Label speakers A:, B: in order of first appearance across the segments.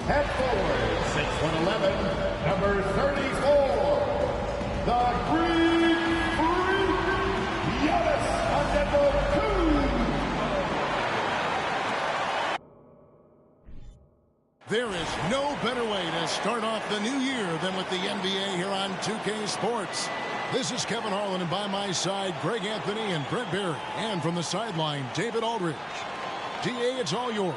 A: Head forward, 6'11", number 34, the Greek Freak, Giannis Antetokounmpo.
B: There is no better way to start off the new year than with the NBA here on 2K Sports. This is Kevin Harlan, and by my side, Greg Anthony and Brett Barry. And from the sideline, David Aldridge. DA, it's all yours.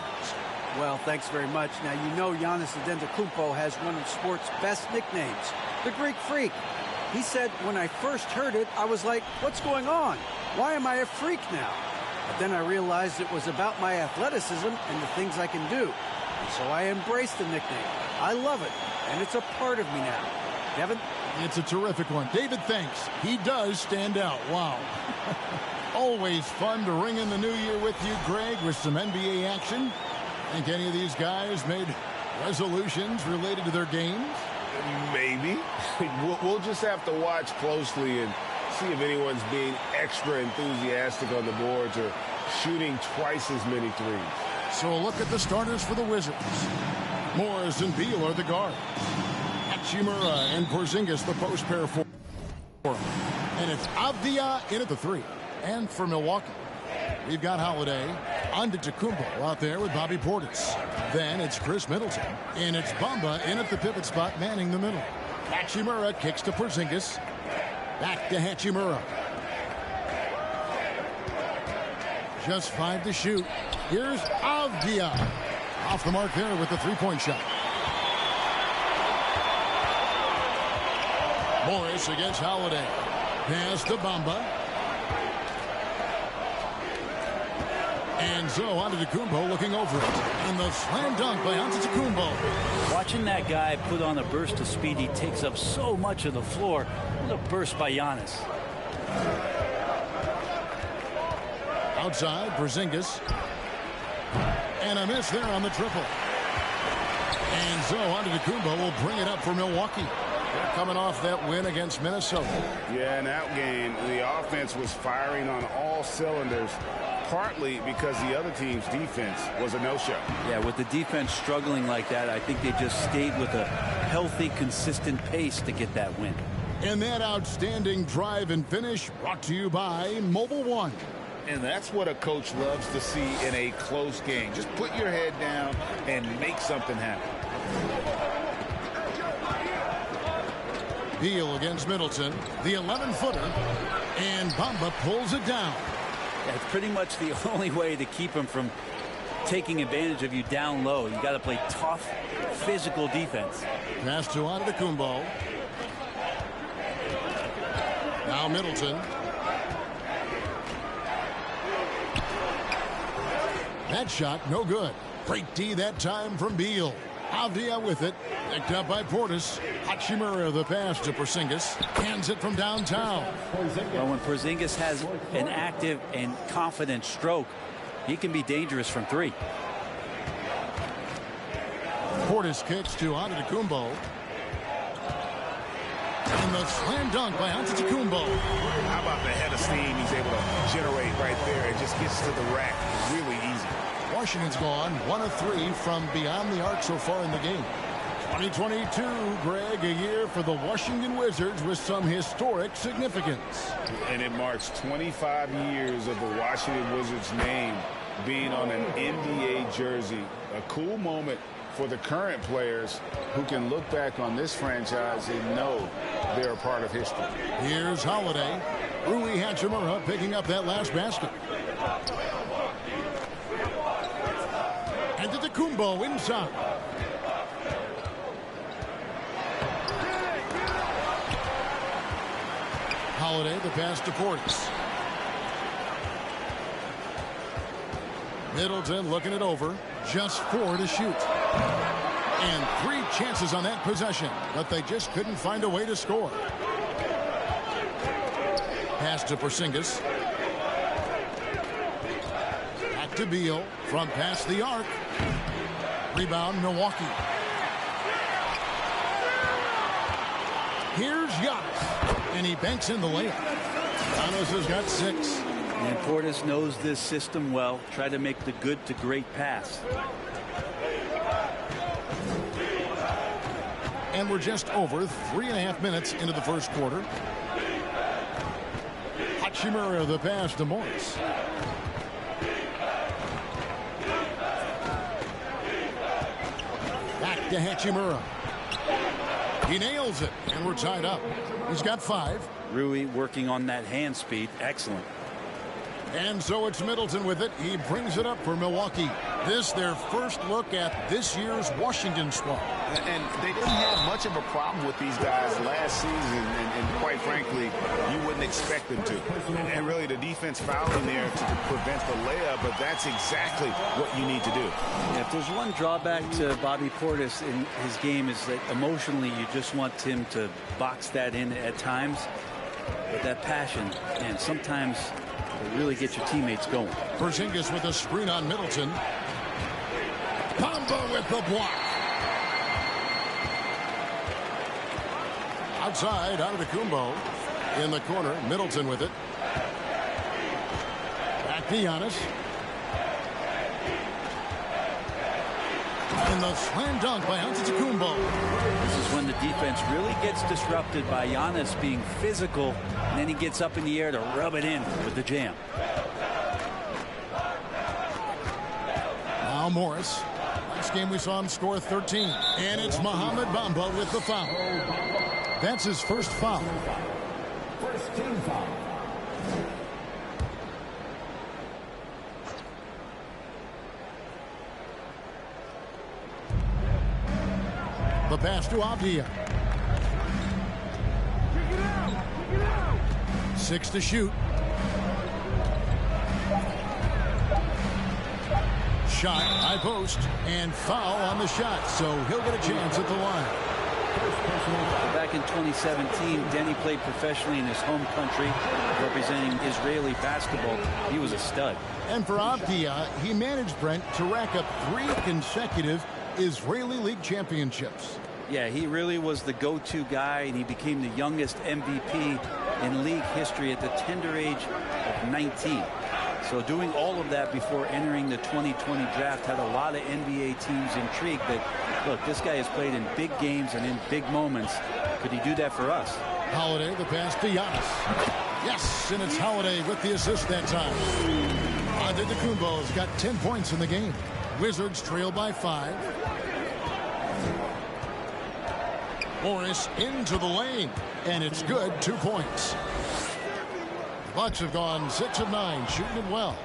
C: Well, thanks very much. Now, you know Giannis Antetokounmpo has one of sports' best nicknames, the Greek Freak. He said, when I first heard it, I was like, what's going on? Why am I a freak now? But then I realized it was about my athleticism and the things I can do. And so I embraced the nickname. I love it, and it's a part of me now. Kevin?
B: It's a terrific one. David, thanks. He does stand out. Wow. Always fun to ring in the new year with you, Greg, with some NBA action. Think any of these guys made resolutions related to their games?
D: Maybe. We'll just have to watch closely and see if anyone's being extra enthusiastic on the boards or shooting twice as many threes.
B: So a look at the starters for the Wizards. Morris and Beal are the guards. Hachimura and Porzingis the post pair for them. And it's Avdia in at the three. And for Milwaukee, we've got Holiday, Antetokounmpo out there with Bobby Portis. Then it's Chris Middleton, and it's Bamba in at the pivot spot, manning the middle. Hachimura kicks to Porzingis. Back to Hachimura. Just 5 to shoot. Here's Avdia. Off the mark there with the three-point shot. Morris against Holiday. Pass to Bamba. And so Antetokounmpo looking over it. And the slam dunk by Antetokounmpo.
E: Watching that guy put on a burst of speed, he takes up so much of the floor. What a burst by Giannis.
B: Outside, Porzingis. And a miss there on the triple. And so Antetokounmpo will bring it up for Milwaukee. They're coming off that win against Minnesota.
D: Yeah, in that game, the offense was firing on all cylinders, partly because the other team's defense was a no-show.
E: Yeah, with the defense struggling like that, I think they just stayed with a healthy, consistent pace to get that win.
B: And that outstanding drive and finish brought to you by Mobile One.
F: And that's what a coach loves to see in a close game. Just put your head down and make something happen.
B: Beal against Middleton, the 11-footer, and Bamba pulls it down.
E: That's pretty much the only way to keep him from taking advantage of you down low. You got to play tough, physical defense.
B: Pass to Antetokounmpo. Now Middleton. That shot, no good. Great D that time from Beal. Avdia with it. Picked up by Portis. Hachimura the pass to Porzingis. Hands it from downtown.
E: Well, when Porzingis has an active and confident stroke, he can be dangerous from three.
B: Portis kicks to Antetokounmpo. And the slam dunk by Antetokounmpo.
D: How about the head of steam he's able to generate right there? It just gets to the rack really easy.
B: Washington's gone 1 of 3 from beyond the arc so far in the game. 2022, Greg, a year for the Washington Wizards with some historic significance.
D: And it marks 25 years of the Washington Wizards name being on an NBA jersey. A cool moment for the current players who can look back on this franchise and know they're a part of history.
B: Here's Holiday. Rui Hachimura picking up that last basket. Antetokounmpo inside. Holiday, the pass to Portis. Middleton looking it over. Just 4 to shoot. And 3 chances on that possession, but they just couldn't find a way to score. Pass to Porzingis. Back to Beal from past the arc. Rebound, Milwaukee. Here's Giannis, and he banks in the layup. Giannis has got 6.
E: And Portis knows this system well. Try to make the good to great pass.
B: And we're just over 3.5 minutes into the first quarter. Hachimura the pass to Morris. Back to Hachimura. He nails it, and we're tied up. He's got 5.
E: Rui working on that hand speed. Excellent.
B: And so it's Middleton with it. He brings it up for Milwaukee. This their first look at this year's Washington squad.
D: And they didn't have much of a problem with these guys last season, and quite frankly, you wouldn't expect them to. And really, the defense fouling there to prevent the layup, but that's exactly what you need to do.
E: Yeah, if there's one drawback to Bobby Portis in his game is that emotionally you just want him to box that in at times. But that passion, and sometimes will really get your teammates going.
B: Porzingis with a screen on Middleton. Bamba with the block. Outside, out of the Kumbo. In the corner, Middleton with it. Back to Giannis. And the slam dunk by Antetokounmpo.
E: This is when the defense really gets disrupted by Giannis being physical, and then he gets up in the air to rub it in with the jam.
B: Now Morris. Last game we saw him score 13. And it's Mohamed Bamba with the foul. That's his first foul.
A: First team foul.
B: The pass to Avdia. 6 to shoot. Shot, high post, and foul on the shot, so he'll get a chance at the line.
E: Back in 2017, Denny played professionally in his home country, representing Israeli basketball. He was a stud.
B: And for Avdia, he managed, Brent, to rack up 3 consecutive Israeli League championships.
E: Yeah, he really was the go-to guy, and he became the youngest MVP in league history at the tender age of 19. So doing all of that before entering the 2020 draft had a lot of NBA teams intrigued that, look, this guy has played in big games and in big moments. Could he do that for us?
B: Holiday, the pass to Giannis. Yes, and it's Holiday with the assist that time. Antetokounmpo's got 10 points in the game. Wizards trail by 5. Morris into the lane, and it's good. 2 points. Bucks have gone 6 of 9, shooting it well.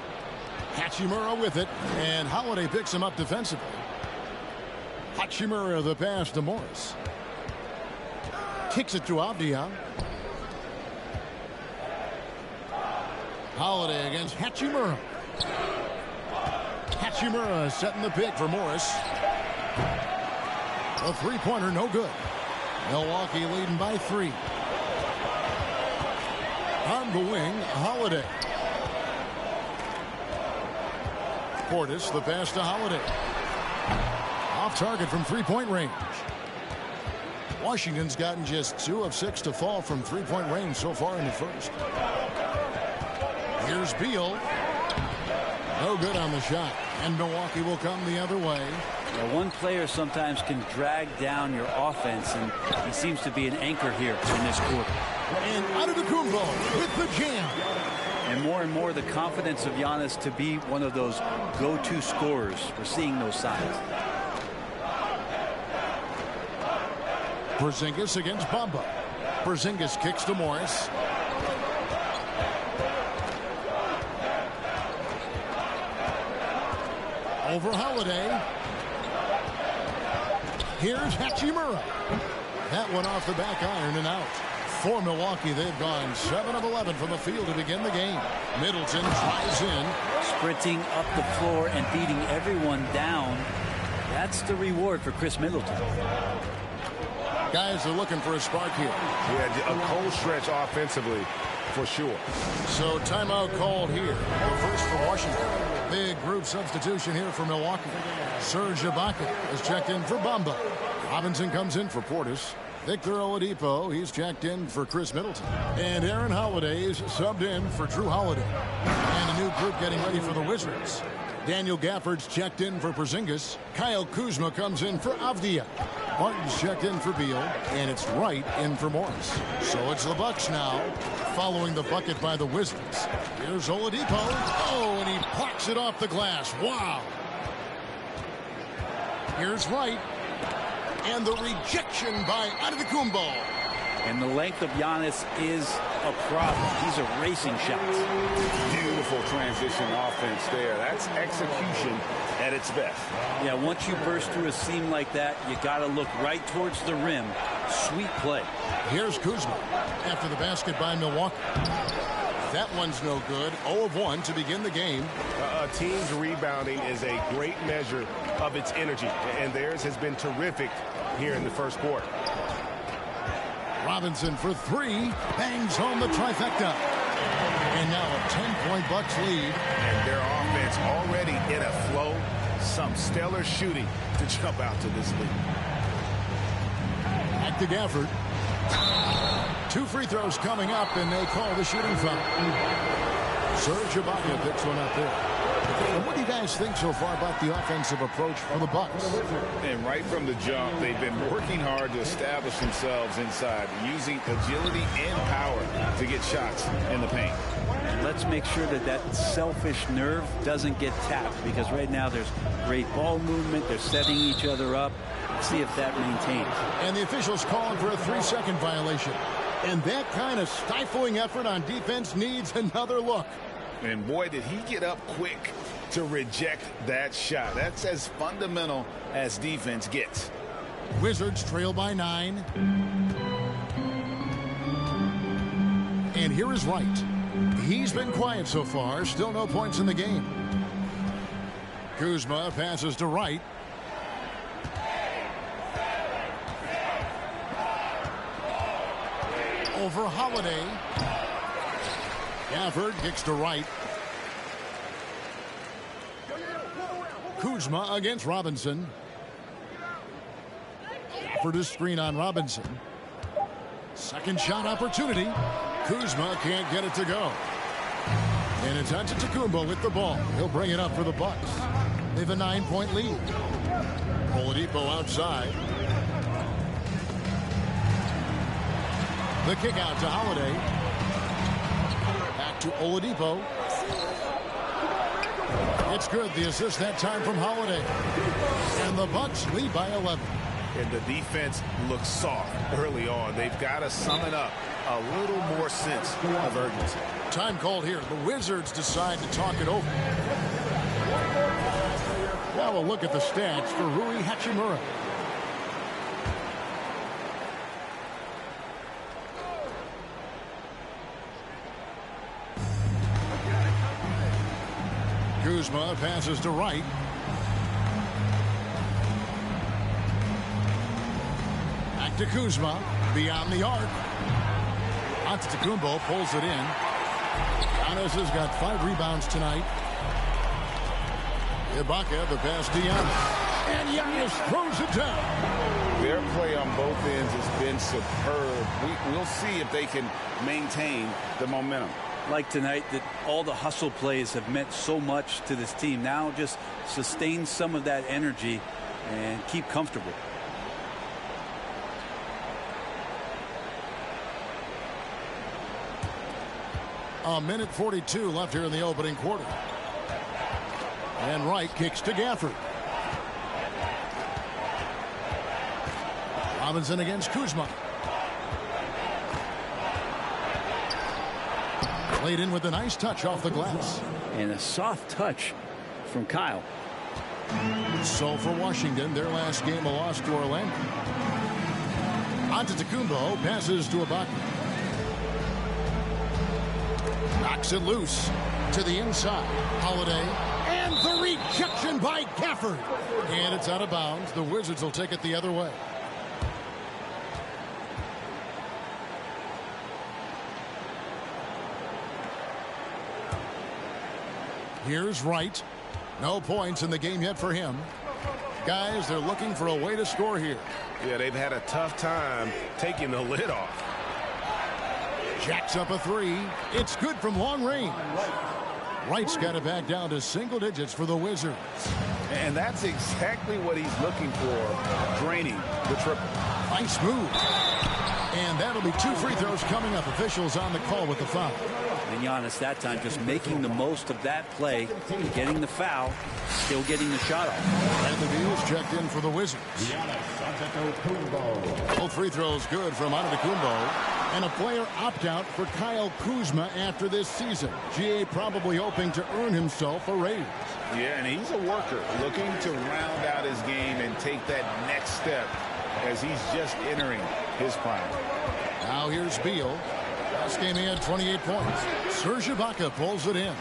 B: Hachimura with it, and Holiday picks him up defensively. Hachimura the pass to Morris. Kicks it to Avdia. Holiday against Hachimura. Hachimura setting the pick for Morris. A three-pointer, no good. Milwaukee leading by 3. On the wing, Holiday. Portis, the pass to Holiday. Off target from three-point range. Washington's gotten just 2 of 6 to fall from three-point range so far in the first. Here's Beal. No good on the shot. And Milwaukee will come the other way.
E: Now, one player sometimes can drag down your offense, and he seems to be an anchor here in this quarter.
B: And Antetokounmpo with the jam.
E: And more the confidence of Giannis to be one of those go-to scorers. We're seeing those signs.
B: Porzingis against Bamba. Porzingis kicks to Morris. Over Holiday. Here's Hachimura. That one off the back iron and out. For Milwaukee, they've gone 7 of 11 from the field to begin the game. Middleton tries in.
E: Sprinting up the floor and beating everyone down. That's the reward for Chris Middleton.
B: Guys are looking for a spark here.
D: Yeah, a cold stretch offensively, for sure.
B: So timeout called here. The first for Washington. Big group substitution here for Milwaukee. Serge Ibaka has checked in for Bamba. Robinson comes in for Portis. Victor Oladipo, he's checked in for Chris Middleton. And Aaron Holiday is subbed in for Drew Holiday. And a new group getting ready for the Wizards. Daniel Gafford's checked in for Porzingis. Kyle Kuzma comes in for Avdia. Martin's checked in for Beal, and it's Wright in for Morris. So it's the Bucks now, following the bucket by the Wizards. Here's Oladipo. Oh, and he plucks it off the glass. Wow. Here's Wright. And the rejection by Antetokounmpo.
E: And the length of Giannis is a problem. He's erasing shots.
D: Beautiful transition offense there. That's execution at its best.
E: Yeah, once you burst through a seam like that, you got to look right towards the rim. Sweet play.
B: Here's Kuzma after the basket by Milwaukee. That one's no good. 0 of 1 to begin the game.
G: A team's rebounding is a great measure of its energy, and theirs has been terrific here in the first quarter.
B: Robinson for 3, bangs home the trifecta. And now a 10-point Bucks lead.
D: And their offense already in a flow. Some stellar shooting to jump out to this lead.
B: Back to Gafford. 2 free throws coming up, and they call the shooting foul. Serge Ibaka picks one up there. And what do you guys think so far about the offensive approach for the Bucks?
D: And right from the jump, they've been working hard to establish themselves inside, using agility and power to get shots in the paint.
E: Let's make sure that that selfish nerve doesn't get tapped, because right now there's great ball movement. They're setting each other up. Let's see if that maintains.
B: And the officials calling for a 3-second violation. And that kind of stifling effort on defense needs another look.
D: And boy, did he get up quick to reject that shot. That's as fundamental as defense gets.
B: Wizards trail by 9. And here is Wright. He's been quiet so far. Still no points in the game. Kuzma passes to Wright. Over Holiday. Gafford kicks to Wright. Kuzma against Robinson. Gafford is screen on Robinson. Second shot opportunity. Kuzma can't get it to go. And it's Antetokounmpo with the ball. He'll bring it up for the Bucks. They have a 9-point lead. Oladipo outside. The kick out to Holiday. Back to Oladipo. It's good. The assist that time from Holiday. And the Bucks lead by 11.
G: And the defense looks soft early on. They've got to sum it up. A little more sense of urgency.
B: Time called here. The Wizards decide to talk it over. Now we'll look at the stats for Rui Hachimura. Kuzma passes to Wright. Back to Kuzma. Beyond the arc. Antetokounmpo pulls it in. Giannis has got 5 rebounds tonight. Ibaka, the pass to Giannis. And Giannis throws it down.
D: Their play on both ends has been superb. We'll see if they can maintain the momentum.
E: Like tonight, that all the hustle plays have meant so much to this team. Now just sustain some of that energy and keep comfortable.
B: A minute 42 left here in the opening quarter. And Wright kicks to Gafford. Robinson against Kuzma. Played in with a nice touch off the glass.
E: And a soft touch from Kyle.
B: So for Washington, their last game a loss to Orlando. Antetokounmpo passes to Ibaka. Knocks it loose to the inside. Holiday. And the rejection by Gafford. And it's out of bounds. The Wizards will take it the other way. Here's Wright. No points in the game yet for him. Guys, they're looking for a way to score here.
G: Yeah, they've had a tough time taking the lid off.
B: Jacks up a 3. It's good from long range. Wright's got it back down to single digits for the Wizards.
D: And that's exactly what he's looking for, draining the triple.
B: Nice move. And that'll be 2 free throws coming up. Officials on the call with the foul.
E: And Giannis that time just making the most of that play, getting the foul, still getting the shot off.
B: And the Beal is checked in for the Wizards. Both free throws good from Antetokounmpo. And a player opt-out for Kyle Kuzma after this season. GA probably hoping to earn himself a raise.
D: Yeah, and he's a worker looking to round out his game and take that next step as he's just entering his prime.
B: Now here's Beal. Last game he had 28 points. Serge Ibaka pulls it in.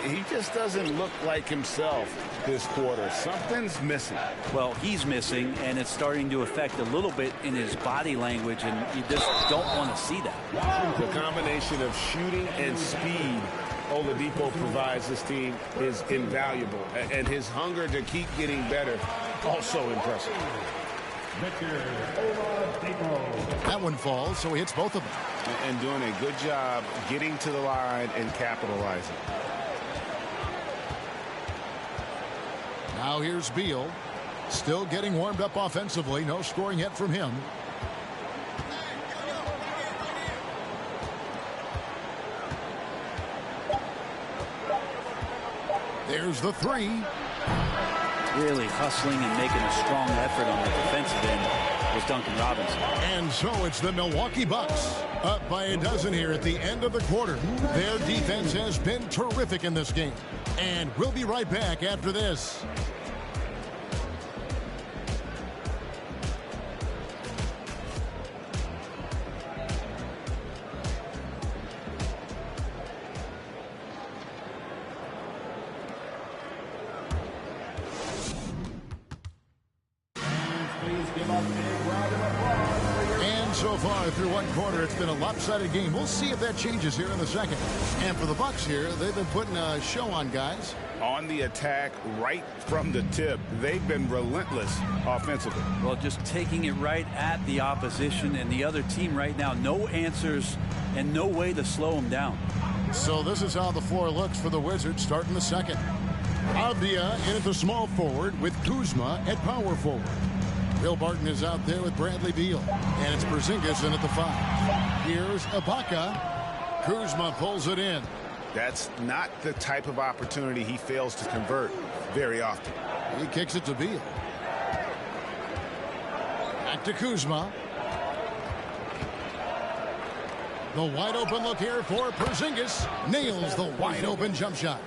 D: He just doesn't look like himself this quarter. Something's missing.
E: Well, he's missing, and it's starting to affect a little bit in his body language, and you just don't want to see that.
G: The combination of shooting and speed Oladipo provides this team is invaluable, and his hunger to keep getting better also impressive.
B: That one falls, so he hits both of them.
D: And doing a good job getting to the line and capitalizing.
B: Now here's Beal. Still getting warmed up offensively. No scoring yet from him. There's the three.
E: Really hustling and making a strong effort on the defensive end was Duncan Robinson.
B: And so it's the Milwaukee Bucks up by a dozen here at the end of the quarter. Their defense has been terrific in this game. And we'll be right back after this. So far through one quarter, it's been a lopsided game. We'll see if that changes here in the second. And for the Bucks here, they've been putting a show on, guys.
D: On the attack right from the tip. They've been relentless offensively.
E: Well, just taking it right at the opposition and the other team right now. No answers and no way to slow them down.
B: So this is how the floor looks for the Wizards starting the second. Avdia in at the small forward with Kuzma at power forward. Will Barton is out there with Bradley Beal. And it's Porzingis in at the 5. Here's Ibaka. Kuzma pulls it in.
D: That's not the type of opportunity he fails to convert very often.
B: He kicks it to Beal. Back to Kuzma. The wide open look here for Porzingis. Nails the wide open jump shot.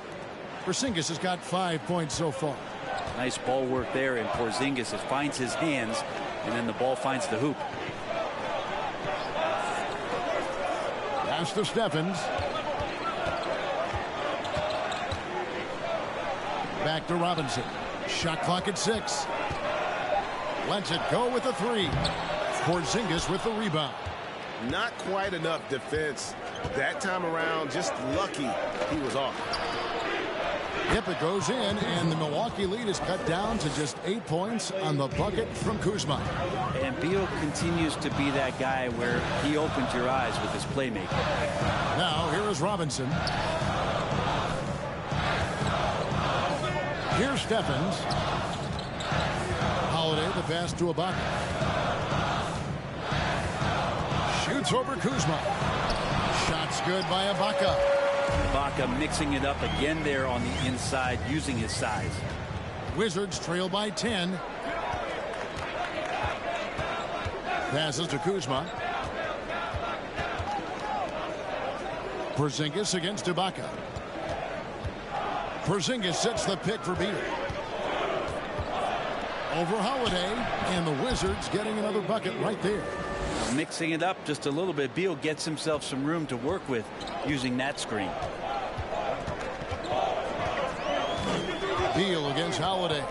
B: Porzingis has got 5 points so far.
E: Nice ball work there, and Porzingis finds his hands, and then the ball finds the hoop.
B: Pass to Stephens. Back to Robinson. Shot clock at 6. Lets it go with the 3. Porzingis with the rebound.
G: Not quite enough defense that time around. Just lucky he was off.
B: Yep, it goes in, and the Milwaukee lead is cut down to just 8 points on the bucket from Kuzma.
E: And Beal continues to be that guy where he opens your eyes with his playmaking.
B: Now, here is Robinson. Here's Stephens. Holiday, the pass to Ibaka. Shoots over Kuzma. Shots good by Ibaka.
E: Ibaka mixing it up again there on the inside, using his size.
B: Wizards trail by 10. Passes to Kuzma. Porzingis against Ibaka. Porzingis sets the pick for Beal. Over Holiday, and the Wizards getting another bucket right there.
E: Mixing it up just a little bit. Beal gets himself some room to work with using that screen.
B: Beal against Holiday.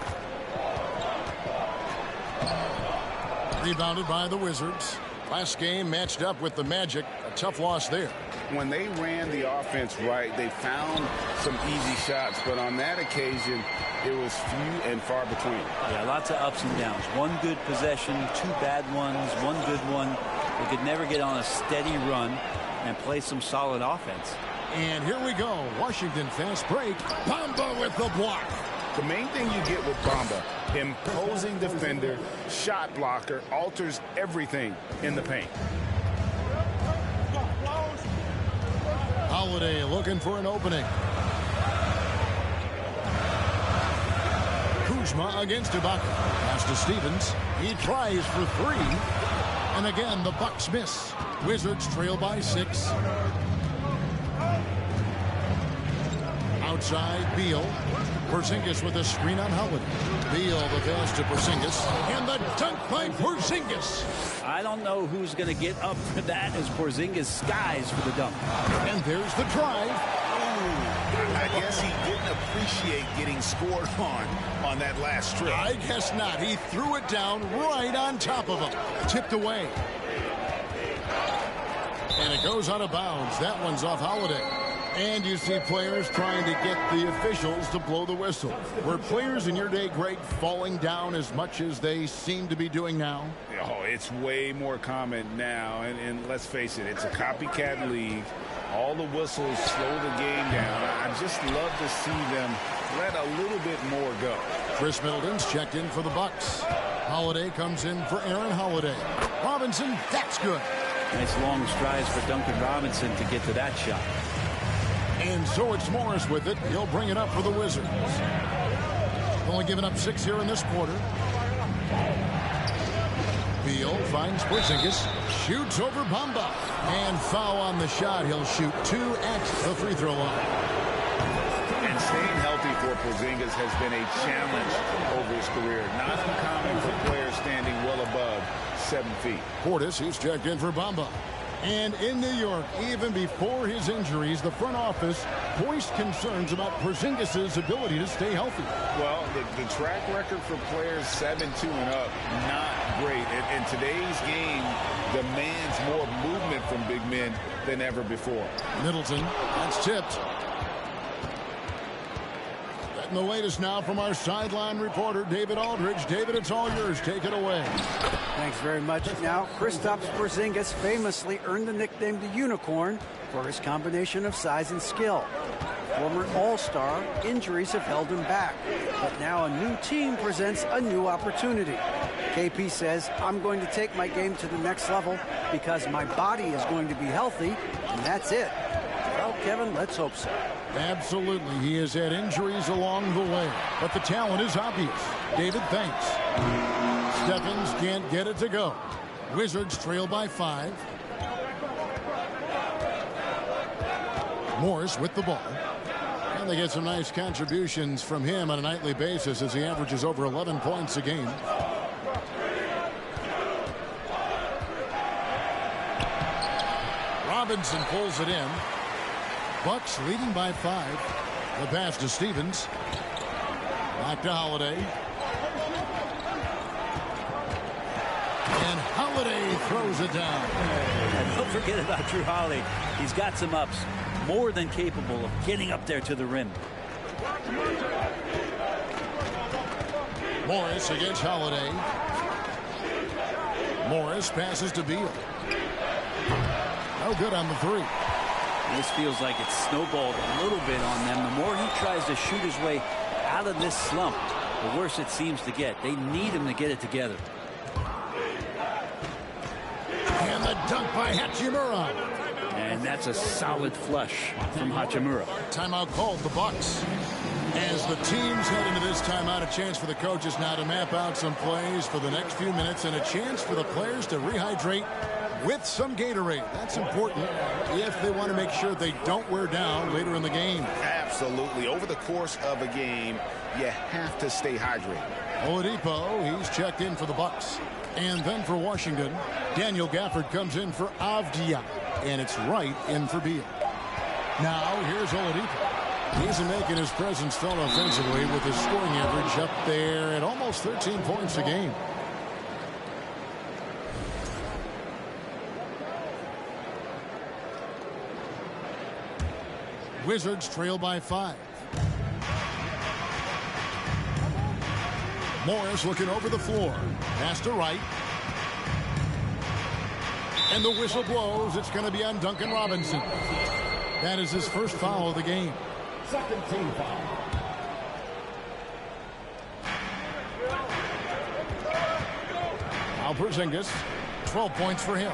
B: Rebounded by the Wizards. Last game matched up with the Magic. A tough loss there.
D: When they ran the offense right, they found some easy shots, but on that occasion, it was few and far between.
E: Yeah, lots of ups and downs. One good possession, 2 bad ones, 1 good one. They could never get on a steady run and play some solid offense.
B: And here we go. Washington fast break. Bamba with the block.
D: The main thing you get with Bamba, imposing defender, shot blocker, alters everything in the paint.
B: Holiday looking for an opening. Kuzma against Ibaka. Pass to Stevens. He tries for three. And again, the Bucks miss. Wizards trail by 6. Outside, Beal. Porzingis with a screen on Holiday. Beal the pass to Porzingis. And the dunk by Porzingis.
E: I don't know who's going to get up for that as Porzingis skies for the dunk.
B: And there's the drive.
F: I guess he didn't appreciate getting scored on that last strip.
B: I guess not. He threw it down right on top of him. Tipped away. And it goes out of bounds. That one's off Holiday. And you see players trying to get the officials to blow the whistle. Were players in your day, Greg, falling down as much as they seem to be doing now?
D: Oh, it's way more common now. And let's face it, it's a copycat league. All the whistles slow the game down. I just love to see them let a little bit more go.
B: Chris Middleton's checked in for the Bucks. Holiday comes in for Aaron Holiday. Robinson, that's good.
E: Nice long strides for Duncan Robinson to get to that shot.
B: And so it's Morris with it. He'll bring it up for the Wizards. Only giving up 6 here in this quarter. Beal finds Porzingis, shoots over Bamba, and foul on the shot. He'll shoot 2 at the free throw line.
D: And staying healthy for Porzingis has been a challenge over his career. Not uncommon for players standing well above 7 feet.
B: Portis, he's checked in for Bamba. And in New York, even before his injuries, the front office voiced concerns about Porzingis' ability to stay healthy.
D: Well, the track record for players 7-2 and up, not great. In today's game, demands more movement from big men than ever before.
B: Middleton, that's tipped. And the latest now from our sideline reporter, David Aldridge. David, it's all yours. Take it away.
C: Thanks very much. Now, Kristaps Porzingis famously earned the nickname the Unicorn for his combination of size and skill. Former All-Star, injuries have held him back. But now a new team presents a new opportunity. KP says, I'm going to take my game to the next level because my body is going to be healthy, and that's it. Well, Kevin, let's hope so.
B: Absolutely. He has had injuries along the way, but the talent is obvious. David, thanks. Stephens can't get it to go. Wizards trail by 5. Morris with the ball. And they get some nice contributions from him on a nightly basis as he averages over 11 points a game. Robinson pulls it in. Bucks leading by 5. The pass to Stevens. Back to Holiday. And Holiday throws it down.
E: And don't forget about Drew Holiday. He's got some ups. More than capable of getting up there to the rim.
B: Morris against Holiday. Morris passes to Beal. No good on the 3.
E: This feels like it's snowballed a little bit on them. The more he tries to shoot his way out of this slump, the worse it seems to get. They need him to get it together.
B: And the dunk by Hachimura.
E: And that's a solid flush from Hachimura.
B: Timeout called the Bucks. As the teams head into this timeout, a chance for the coaches now to map out some plays for the next few minutes and a chance for the players to rehydrate with some Gatorade. That's important if they want to make sure they don't wear down later in the game.
F: Absolutely. Over the course of a game, you have to stay hydrated.
B: Oladipo, he's checked in for the Bucks. And then for Washington, Daniel Gafford comes in for Avdia. And it's right in for Beal. Now, here's Oladipo. He's making his presence felt offensively with his scoring average up there at almost 13 points a game. Wizards trail by 5. Morris looking over the floor. Pass to Wright. And the whistle blows. It's going to be on Duncan Robinson. That is his first foul of the game.
A: Second team foul.
B: Now Porzingis, 12 points for him.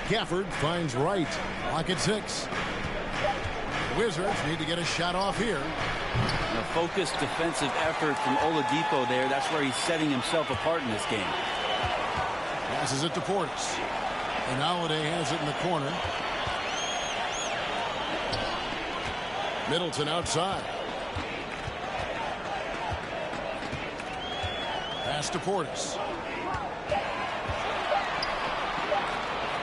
B: Gafford finds Wright. Lock at 6. Wizards need to get a shot off here.
E: A focused defensive effort from Oladipo there. That's where he's setting himself apart in this game.
B: Passes it to Portis. And Holiday has it in the corner. Middleton outside. Pass to Portis.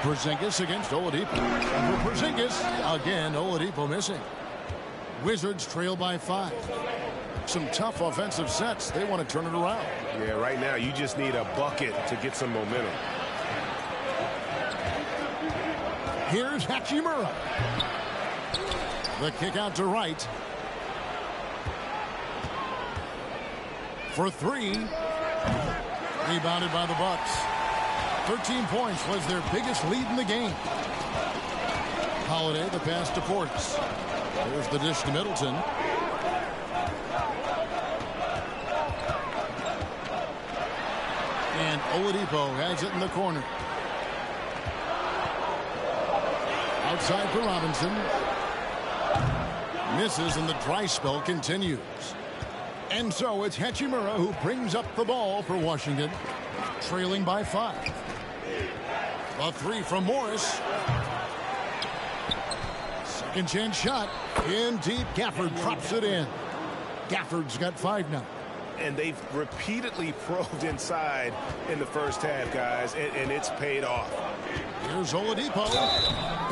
B: Porzingis against Oladipo. For Porzingis, again, Oladipo missing. Wizards trail by 5. Some tough offensive sets. They want to turn it around.
G: Yeah, right now you just need a bucket to get some momentum.
B: Here's Hachimura. The kick out to Wright. For 3. Rebounded by the Bucks. 13 points was their biggest lead in the game. Holiday, the pass to Portis. There's the dish to Middleton. And Oladipo has it in the corner. Outside for Robinson. Misses, and the dry spell continues. And so it's Hachimura who brings up the ball for Washington, trailing by 5. A 3 from Morris. Second chance shot. In deep. Gafford drops it in. Gafford's got 5 now.
G: And they've repeatedly probed inside in the first half, guys, and it's paid off.
B: Here's Oladipo.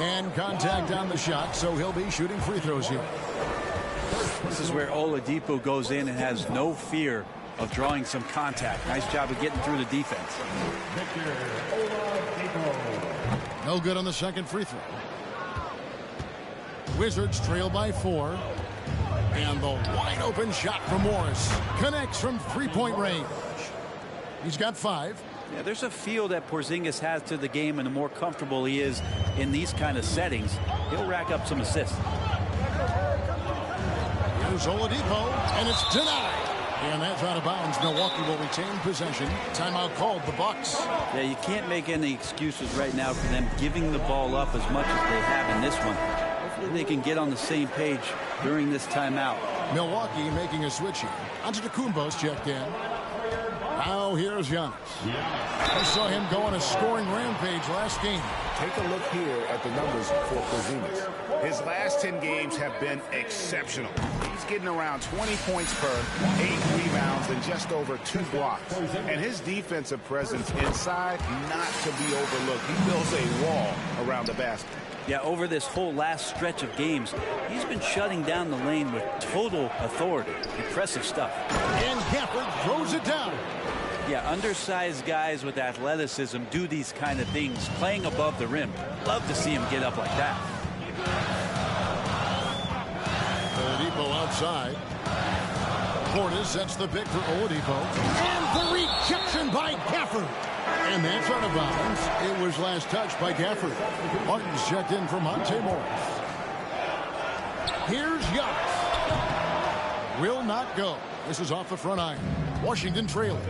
B: And contact on the shot, so he'll be shooting free throws here.
E: This is where Oladipo goes in and has no fear of drawing some contact. Nice job of getting through the defense.
B: No good on the second free throw. Wizards trail by 4. And the wide open shot from Morris connects from 3-point range. He's got 5.
E: Yeah, there's a feel that Porzingis has to the game, and the more comfortable he is in these kind of settings, he'll rack up some assists.
B: Here's Oladipo, and it's denied. And that's out of bounds. Milwaukee will retain possession. Timeout called, the Bucks.
E: Yeah, you can't make any excuses right now for them giving the ball up as much as they have in this one. Hopefully they can get on the same page during this timeout.
B: Milwaukee making a switch here. Antetokounmpo's checked in. Now here's Giannis. We saw him go on a scoring rampage last game.
F: Take a look here at the numbers for Porzingis.
D: His last 10 games have been exceptional. He's getting around 20 points per, 8 rebounds, and just over 2 blocks. And his defensive presence inside, not to be overlooked. He builds a wall around the basket.
E: Yeah, over this whole last stretch of games, he's been shutting down the lane with total authority. Impressive stuff.
B: And Gafford throws it down.
E: Yeah, undersized guys with athleticism do these kind of things, playing above the rim. Love to see him get up like that.
B: Oladipo outside. Portis sets the pick for Oladipo. And the rejection by Gafford. And that's out of bounds. It was last touched by Gafford. Martin's checked in for Monte Morris. Here's Giannis. Will not go. This is off the front iron. Washington trailing.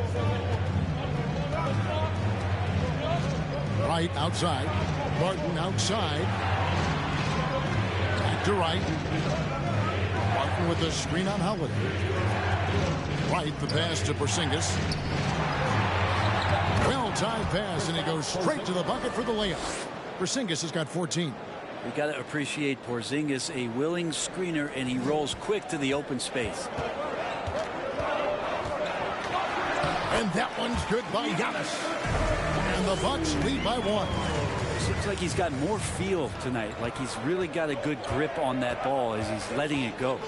B: Wright outside. Martin outside. Back to Wright. Martin with the screen on Holiday. Wright, the pass to Porzingis. Well-timed pass, and he goes straight to the bucket for the layup. Porzingis has got 14.
E: We got to appreciate Porzingis, a willing screener, and he rolls quick to the open space.
B: And that one's good by Giannis. And the Bucks lead by 1.
E: Seems like he's got more feel tonight, like he's really got a good grip on that ball as he's letting it go.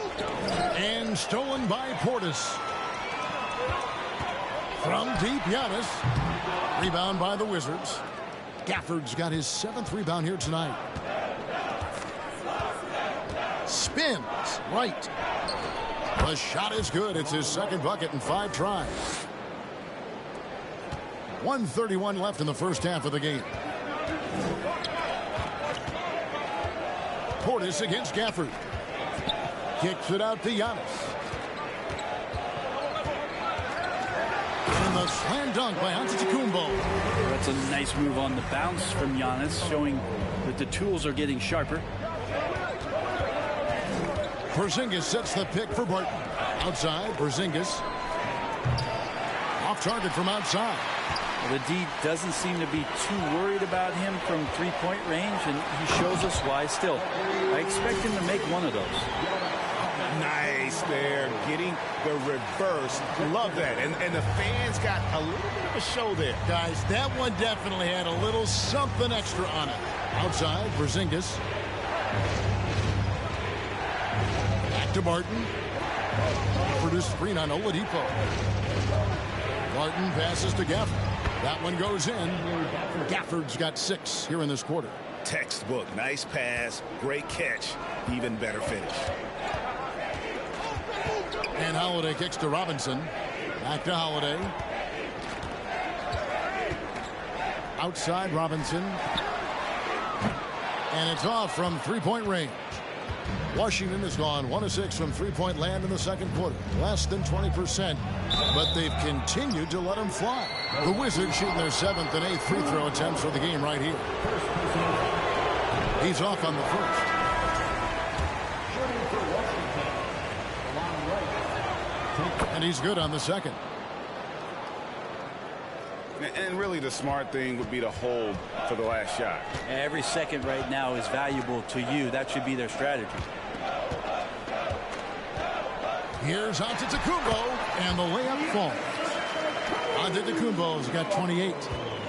B: And stolen by Portis. From deep, Giannis. Rebound by the Wizards. Gafford's got his 7th rebound here tonight. Spins right. The shot is good. It's his 2nd bucket in 5 tries. 1:31 left in the first half of the game. Portis against Gafford. Kicks it out to Giannis. And And the slam dunk by Antetokounmpo.
E: That's a nice move on the bounce from Giannis, showing that the tools are getting sharper.
B: Porzingis sets the pick for Barton. Outside, Porzingis. Off target from outside.
E: The D doesn't seem to be too worried about him from three-point range, and he shows us why still. I expect him to make one of those.
F: Nice there, getting the reverse. Love that. And the fans got a little bit of a show there.
B: Guys, that one definitely had a little something extra on it. Outside, Porzingis. Back to Barton. Produced screen on Oladipo. Barton passes to Gafford. That one goes in. Gafford's got 6 here in this quarter.
F: Textbook. Nice pass. Great catch. Even better finish.
B: And Holiday kicks to Robinson. Back to Holiday. Outside Robinson. And it's off from three-point range. Washington has gone 1 of 6 from three-point land in the second quarter. Less than 20%. But they've continued to let them fly. The Wizards shooting their 7th and 8th free throw attempts for the game right here. He's off on the first. And he's good on the second.
F: And really the smart thing would be to hold for the last shot.
E: Every second right now is valuable to you. That should be their strategy.
B: Here's Antetokounmpo, and the layup falls. Antetokounmpo's got 28.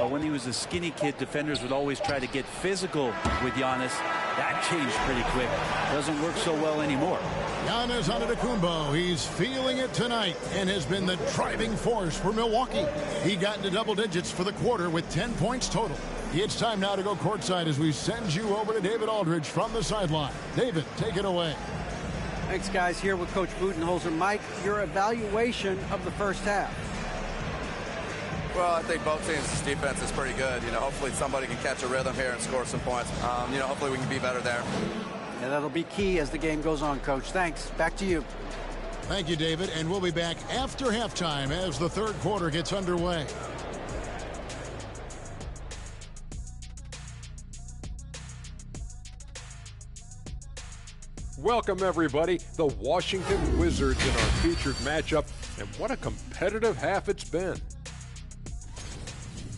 E: When he was a skinny kid, defenders would always try to get physical with Giannis. That changed pretty quick. Doesn't work so well anymore.
B: Giannis Antetokounmpo, he's feeling it tonight and has been the driving force for Milwaukee. He got into double digits for the quarter with 10 points total. It's time now to go courtside as we send you over to David Aldridge from the sideline. David, take it away.
C: Thanks, guys. Here with Coach Budenholzer. Mike, your evaluation of the first half.
H: Well, I think both teams' defense is pretty good. Hopefully somebody can catch a rhythm here and score some points. Hopefully we can be better there.
C: Yeah, that'll be key as the game goes on, Coach. Thanks. Back to you.
B: Thank you, David. And we'll be back after halftime as the third quarter gets underway.
I: Welcome, everybody. The Washington Wizards in our featured matchup. And what a competitive half it's been.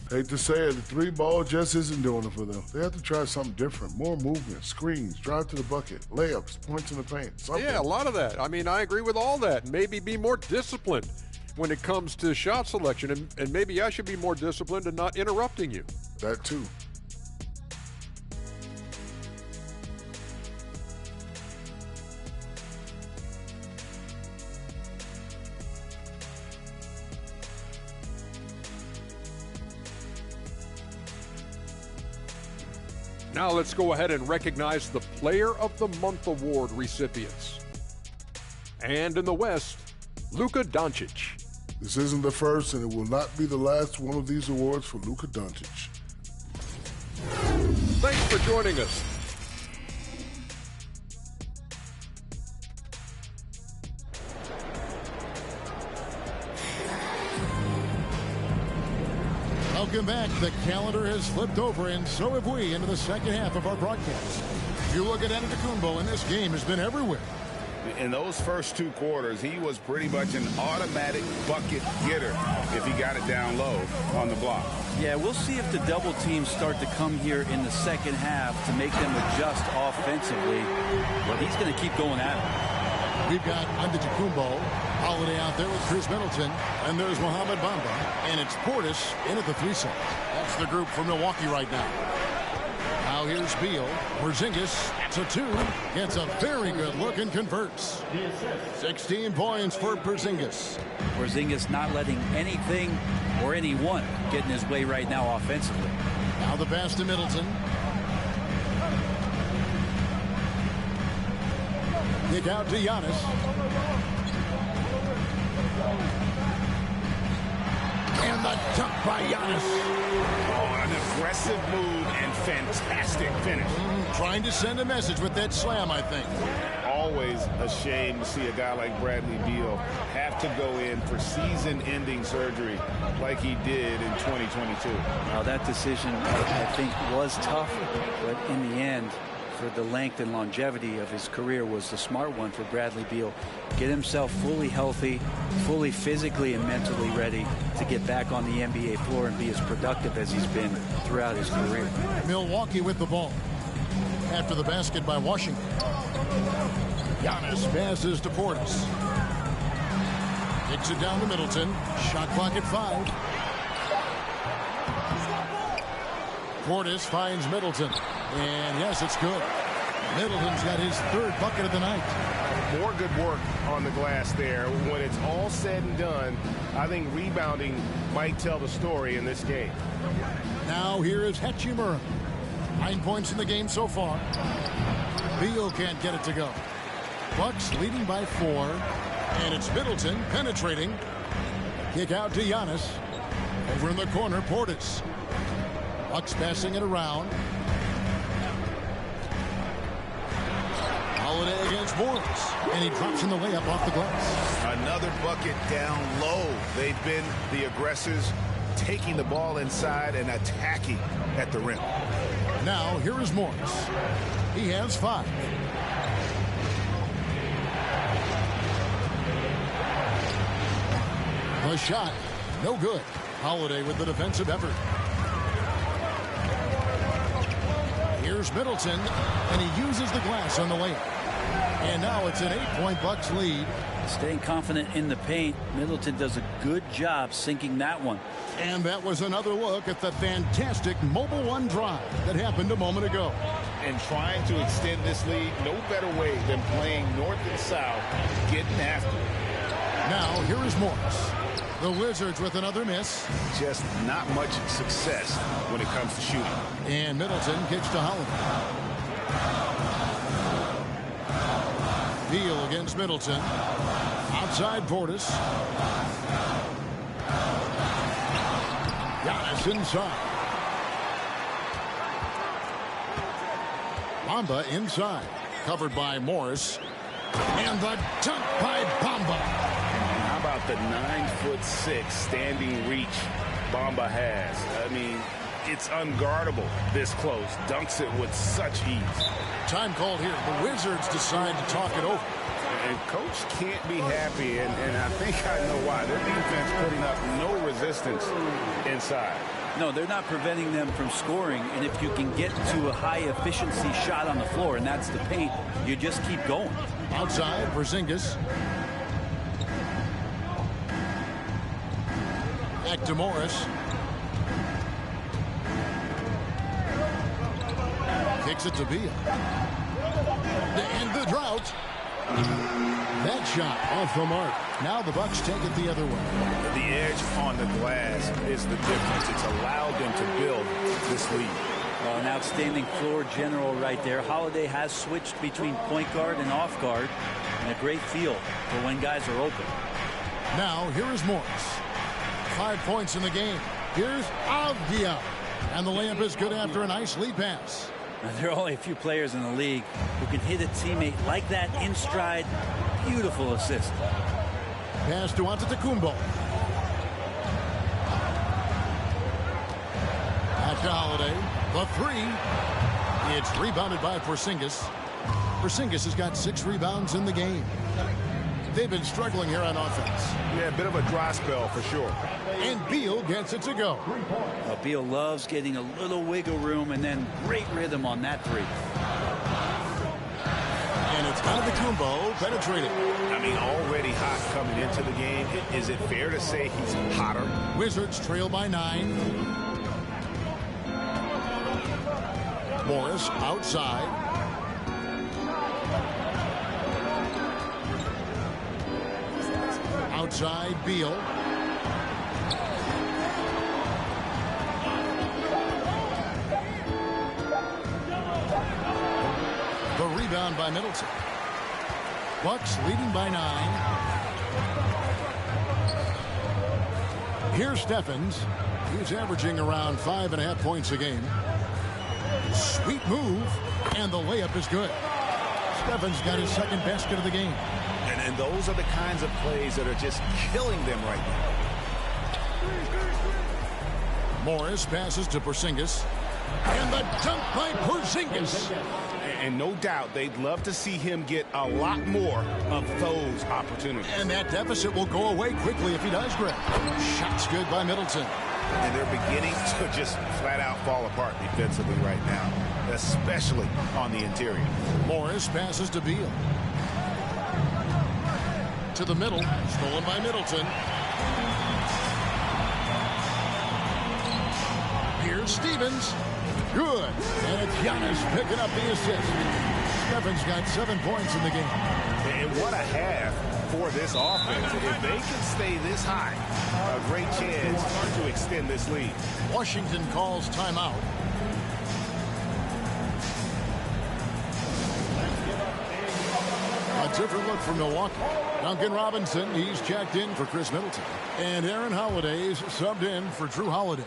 J: Hate to say it, the three ball just isn't doing it for them. They have to try something different. More movement, screens, drive to the bucket, layups, points in the paint. Something.
I: Yeah, a lot of that. I mean, I agree with all that. Maybe be more disciplined when it comes to shot selection. And maybe I should be more disciplined and not interrupting you.
J: That too.
I: Now let's go ahead and recognize the Player of the Month Award recipients. And in the West, Luka Doncic.
J: This isn't the first, and it will not be the last one of these awards for Luka Doncic.
I: Thanks for joining us.
B: Welcome back. The calendar has flipped over, and so have we, into the second half of our broadcast. If you look at Antetokounmpo, and this game has been everywhere.
F: In those first 2 quarters, he was pretty much an automatic bucket getter if he got it down low on the block.
E: Yeah, we'll see if the double teams start to come here in the second half to make them adjust offensively. But he's going to keep going at it.
B: We've got Antetokounmpo, Holiday out there with Chris Middleton, and there's Mohamed Bamba, and it's Portis in at the 3 set. That's the group for Milwaukee right now. Now here's Beal. Porzingis, that's a 2. Gets a very good look and converts. 16 points for Porzingis.
E: Porzingis not letting anything or anyone get in his way right now offensively.
B: Now the pass to Middleton. Kick out to Giannis. And the dunk by Giannis.
F: Oh, an aggressive move and fantastic finish.
B: Trying to send a message with that slam, I think.
F: All
D: always a shame to see a guy like Bradley Beal have to go in for season-ending surgery like he did in 2022.
E: Now, that decision, I think, was tough, but in the end, for the length and longevity of his career, was the smart one for Bradley Beal. Get himself fully healthy, fully physically and mentally ready to get back on the NBA floor and be as productive as he's been throughout his career.
B: Milwaukee with the ball. After the basket by Washington. Giannis passes to Portis. Kicks it down to Middleton. Shot clock at 5. Portis finds Middleton. And yes, it's good. Middleton's got his 3rd bucket of the night.
G: More good work on the glass there. When it's all said and done, I think rebounding might tell the story in this game.
B: Now here is Hachimura. 9 points in the game so far. Beal can't get it to go. Bucks leading by 4. And it's Middleton penetrating. Kick out to Giannis. Over in the corner, Portis. Bucks passing it around. Holiday against Morris. And he drops in the layup off the glass.
F: Another bucket down low. They've been the aggressors, taking the ball inside and attacking at the rim.
B: Now here is Morris. He has 5. The shot, no good. Holiday with the defensive effort. Here's Middleton, and he uses the glass on the layup. And now it's an 8-point Bucks lead.
E: Staying confident in the paint. Middleton does a good job sinking that one.
B: And that was another look at the fantastic Mobile One drive that happened a moment ago.
D: And trying to extend this lead, no better way than playing north and south, getting after it.
B: Now here is Morris. The Wizards with another miss.
F: Just not much success when it comes to shooting.
B: And Middleton kicks to Holiday. Beal against Middleton. Outside Portis. Giannis inside. Bamba inside. Covered by Morris. And the dunk by Bamba.
D: How about the 9'6" standing reach Bamba has? I mean, it's unguardable this close. Dunks it with such ease.
B: Time called here. The Wizards decide to talk it over.
D: And coach can't be happy, and I think I know why. Their defense putting up no resistance inside.
E: No, they're not preventing them from scoring, and if you can get to a high-efficiency shot on the floor, and that's the paint, you just keep going.
B: Outside, Porzingis. Back to Morris. Kicks it to Beal. To end the drought. That shot off the mark. Now the Bucks take it the other way.
F: The edge on the glass is the difference. It's allowed them to build this lead.
E: Well, an outstanding floor general right there. Holiday has switched between point guard and off guard, and a great feel for when guys are open.
B: Now here is Morris. 5 points in the game. Here's Avdia. And the layup is good after a nice lead pass.
E: Now, there are only a few players in the league who can hit a teammate like that in stride. Beautiful assist.
B: Pass to Antetokounmpo. Back to Holiday. The 3. It's rebounded by Porzingis. Porzingis has got 6 rebounds in the game. They've been struggling here on offense.
G: Yeah, a bit of a dry spell for sure.
B: And Beal gets it to go.
E: Beal loves getting a little wiggle room and then great rhythm on that 3.
B: And it's Antetokounmpo penetrating.
F: I mean, already hot coming into the game. Is it fair to say he's hotter?
B: Wizards trail by 9. Morris outside. Outside Beal. The rebound by Middleton. Bucks leading by 9. Here's Stephens. He's averaging around 5.5 points a game. Sweet move, and the layup is good. Stephens got his second basket of the game.
F: And those are the kinds of plays that are just killing them right now.
B: Morris passes to Porzingis. And the dunk by Porzingis.
F: And no doubt they'd love to see him get a lot more of those opportunities.
B: And that deficit will go away quickly if he does, Greg. Shot's good by Middleton.
F: And they're beginning to just flat out fall apart defensively right now, especially on the interior.
B: Morris passes to Beal. To the middle, stolen by Middleton. Here's Stevens. Good. And it's Giannis picking up the assist. Stephens got 7 points in the game.
F: And what a half for this offense. If they can stay this high, a great chance to extend this lead.
B: Washington calls timeout. A different look for Milwaukee. Duncan Robinson, he's checked in for Chris Middleton. And Aaron Holiday's subbed in for Drew Holiday.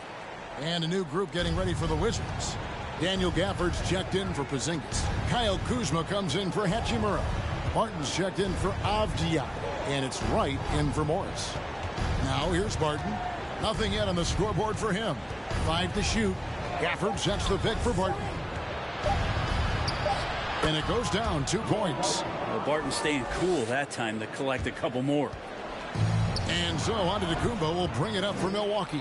B: And a new group getting ready for the Wizards. Daniel Gafford's checked in for Porzingis. Kyle Kuzma comes in for Hachimura. Barton's checked in for Avdia. And it's Wright in for Morris. Now here's Barton. Nothing yet on the scoreboard for him. 5 to shoot. Gafford sets the pick for Barton. And it goes down 2 points.
E: Well, Barton staying cool that time to collect a couple more.
B: And so Antetokounmpo will bring it up for Milwaukee.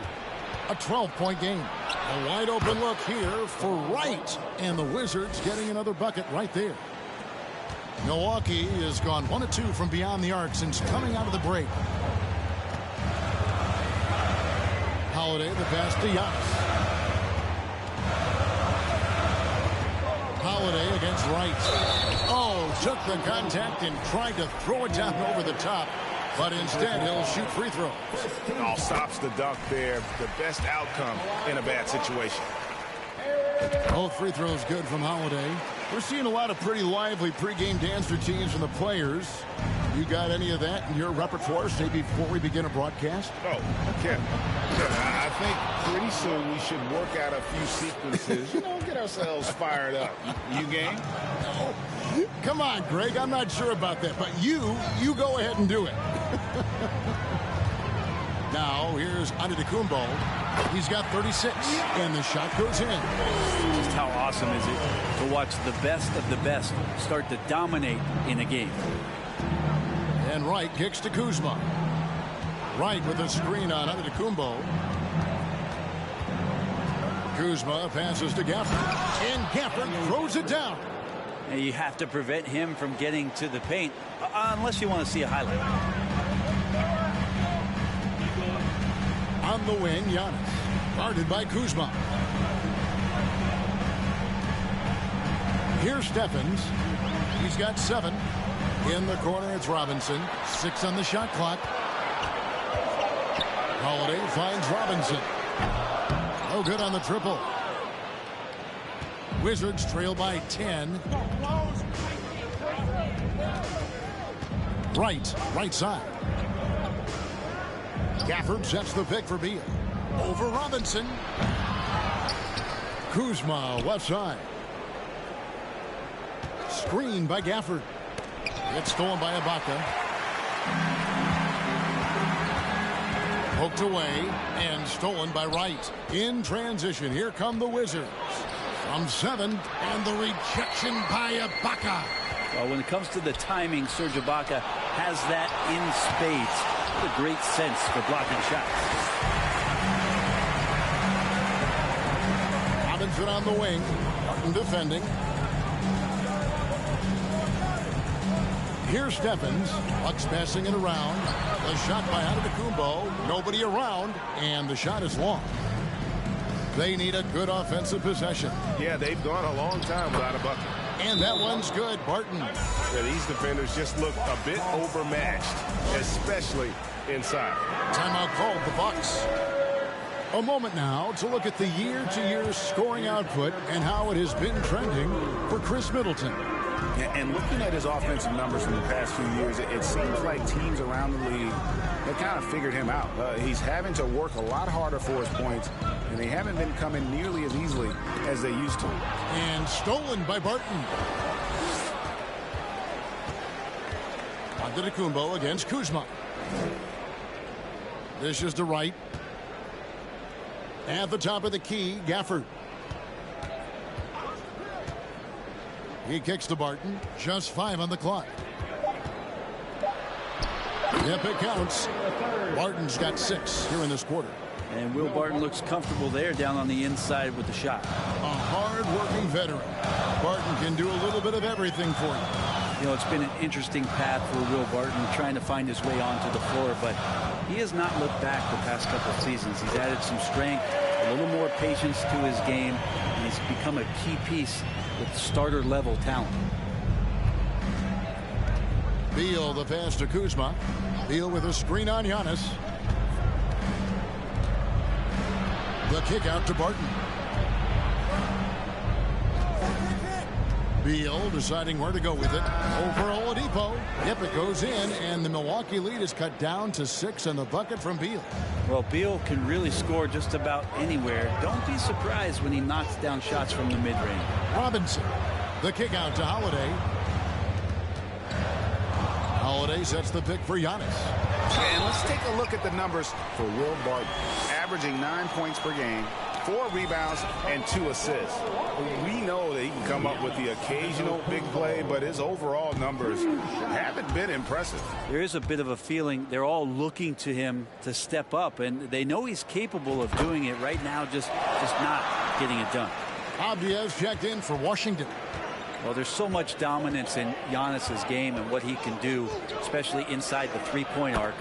B: A 12-point game. A wide open look here for Wright. And the Wizards getting another bucket right there. Milwaukee has gone 1 of 2 from beyond the arc since coming out of the break. Holiday, the pass to Giannis. Holiday against Wright. Oh, took the contact and tried to throw it down over the top. But instead, he'll shoot free throws.
F: All stops the dunk there. The best outcome in a bad situation.
B: Both free throws good from Holiday. We're seeing a lot of pretty lively pregame dance routines from the players. You got any of that in your repertoire, say, before we begin a broadcast?
F: Oh, Kevin, I think pretty soon we should work out a few sequences, get ourselves fired up. You game?
B: Oh, come on, Greg. I'm not sure about that, but you go ahead and do it. Now, here's Antetokounmpo. He's got 36, and the shot goes in.
E: Just how awesome is it to watch the best of the best start to dominate in a game.
B: And Wright kicks to Kuzma. Wright with a screen on Antetokounmpo. Kuzma passes to Gafford. And Gafford throws it down.
E: And you have to prevent him from getting to the paint, unless you want to see a highlight.
B: On the wing, Giannis. Guarded by Kuzma. Here's Stephens. He's got 7. In the corner, it's Robinson. 6 on the shot clock. Holiday finds Robinson. Oh, good on the triple. Wizards trail by 10. Right side. Gafford sets the pick for Beal. Over Robinson. Kuzma left side. Screen by Gafford. It's stolen by Ibaka. Poked away and stolen by Wright. In transition, here come the Wizards. From 7, and the rejection by Ibaka.
E: Well, when it comes to the timing, Serge Ibaka has that in spades. What a great sense for blocking shots.
B: Robinson on the wing. Martin defending. Here's Stephens. Bucks passing it around. The shot by Antetokounmpo. Nobody around, and the shot is long. They need a good offensive possession.
G: Yeah, they've gone a long time without a bucket.
B: And that one's good, Barton.
G: Yeah, these defenders just look a bit overmatched, especially inside.
B: Timeout called the Bucks. A moment now to look at the year-to-year scoring output and how it has been trending for Chris Middleton.
F: And looking at his offensive numbers from the past few years, it seems like teams around the league have kind of figured him out. He's having to work a lot harder for his points, and they haven't been coming nearly as easily as they used to.
B: And stolen by Barton. Antetokounmpo against Kuzma. This is to right. At the top of the key, Gafford. He kicks to Barton. Just 5 on the clock. Yep, it counts. Barton's got 6 here in this quarter.
E: And Will Barton looks comfortable there down on the inside with the shot.
B: A hard-working veteran. Barton can do a little bit of everything for you.
E: You know, it's been an interesting path for Will Barton trying to find his way onto the floor, but he has not looked back the past couple of seasons. He's added some strength, a little more patience to his game, and he's become a key piece with starter-level talent.
B: Beal, the pass to Kuzma. Beal with a screen on Giannis. The kick out to Barton. Beal deciding where to go with it. Over Oladipo. Yep, it goes in, and the Milwaukee lead is cut down to 6 and the bucket from Beal.
E: Well, Beal can really score just about anywhere. Don't be surprised when he knocks down shots from the mid-range.
B: Robinson. The kick out to Holiday. Holiday sets the pick for Giannis.
F: And let's take a look at the numbers for Will Barton. Averaging 9 points per game, 4 rebounds, and 2 assists. We know that he can come up with the occasional big play, but his overall numbers haven't been impressive.
E: There is a bit of a feeling they're all looking to him to step up, and they know he's capable of doing it right now, just not getting it done.
B: Abdia's checked in for Washington.
E: Well, there's so much dominance in Giannis's game and what he can do, especially inside the three-point arc.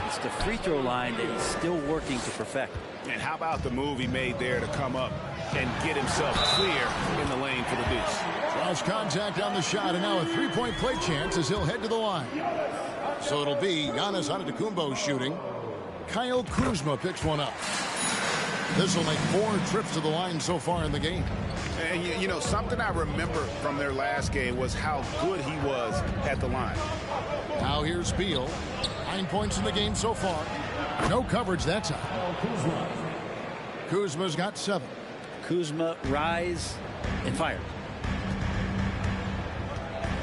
E: It's the free throw line that he's still working to perfect.
F: And how about the move he made there to come up and get himself clear in the lane for the deuce?
B: Cross contact on the shot, and now a three-point play chance as he'll head to the line. So it'll be Giannis Antetokounmpo shooting. Kyle Kuzma picks one up. This will make 4 trips to the line so far in the game.
F: And, you know, something I remember from their last game was how good he was at the line.
B: Now here's Beal. 9 points in the game so far. No coverage that time. Kuzma's got 7.
E: Kuzma, rise, and fire.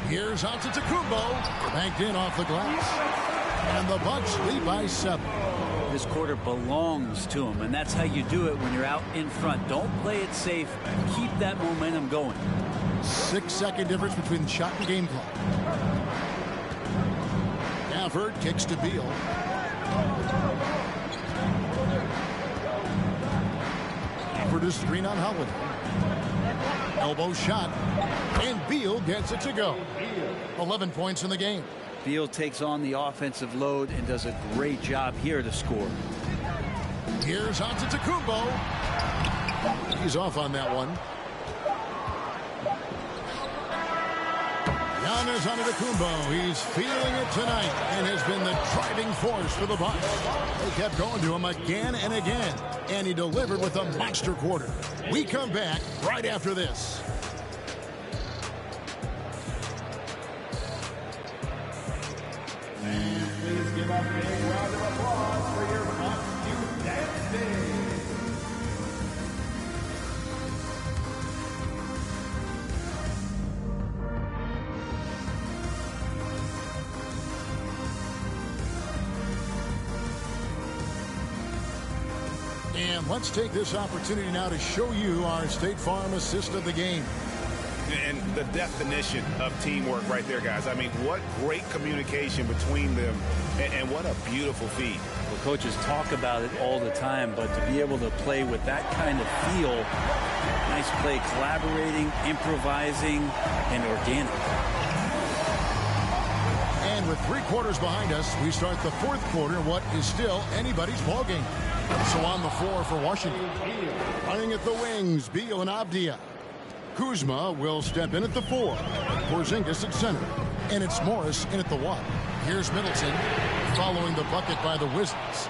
B: Here's Antetokounmpo. Banked in off the glass. And the Bucks lead by 7.
E: This quarter belongs to him, and that's how you do it when you're out in front. Don't play it safe. Keep that momentum going.
B: 6-second difference between the shot and game clock. Gafford kicks to Beal. Gafford is screen on Holiday. Elbow shot, and Beal gets it to go. 11 points in the game.
E: Beal takes on the offensive load and does a great job here to score.
B: Here's Antetokounmpo. He's off on that one. Giannis Antetokounmpo, he's feeling it tonight and has been the driving force for the Bucks. They kept going to him again and again, and he delivered with a monster quarter. We come back right after this.
A: Please give up a big round of applause for your costume dancing.
B: And let's take this opportunity now to show you our State Farm assist of the game.
F: And the definition of teamwork right there, guys. I mean, what great communication between them, and what a beautiful feed.
E: Well, coaches talk about it all the time, but to be able to play with that kind of feel, nice play, collaborating, improvising, and organic.
B: And with 3 quarters behind us, we start the 4th quarter in what is still anybody's ball game. So on the floor for Washington. Running at the wings, Beal and Abdia. Kuzma will step in at the 4. Porzingis at center. And it's Morris in at the 1. Here's Middleton following the bucket by the Wizards.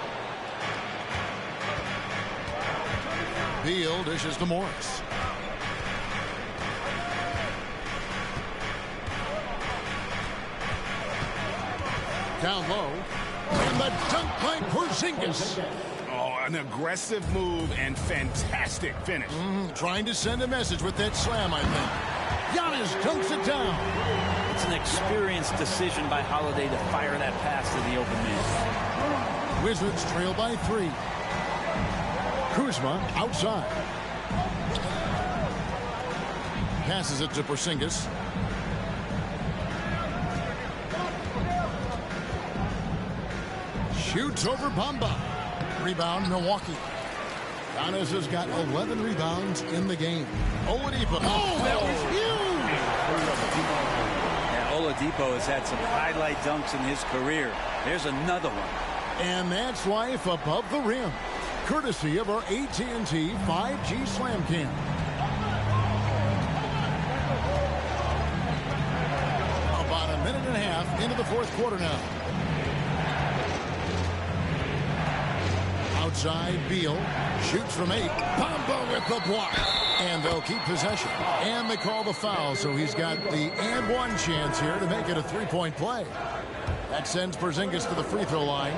B: Beal dishes to Morris. Down low. And the dunk by Porzingis.
F: Oh,
D: An aggressive move and fantastic finish.
B: Trying to send a message with that slam, I think. Giannis dunks it down.
E: It's an experienced decision by Holiday to fire that pass to the open man.
B: Wizards trail by 3. Kuzma outside. Passes it to Porzingis. Shoots over Bamba. Rebound, Milwaukee. Giannis has got 11 rebounds in the game. Oladipo. Oh, that was huge!
E: Yeah, Oladipo has had some highlight dunks in his career. There's another one.
B: And that's life above the rim. Courtesy of our AT&T 5G Slam Cam. About a minute and a half into the fourth quarter now. Outside, Beal shoots from 8. Bamba with the block. And they'll keep possession. And they call the foul, so he's got the and one chance here to make it a three-point play. That sends Porzingis to the free throw line.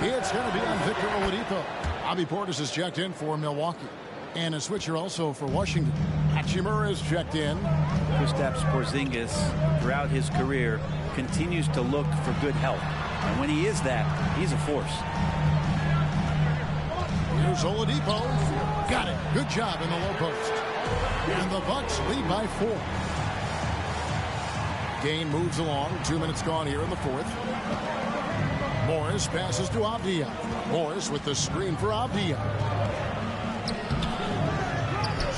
B: It's going to be on Victor Oladipo. Bobby Portis is checked in for Milwaukee. And a switcher also for Washington. Hachimura is checked in.
E: Kristaps Porzingis, throughout his career, continues to look for good health. And when he is that, he's a force.
B: Here's Oladipo. Got it. Good job in the low post. And the Bucks lead by 4. Game moves along. 2 minutes gone here in the fourth. Morris passes to Avdia. Morris with the screen for Avdia.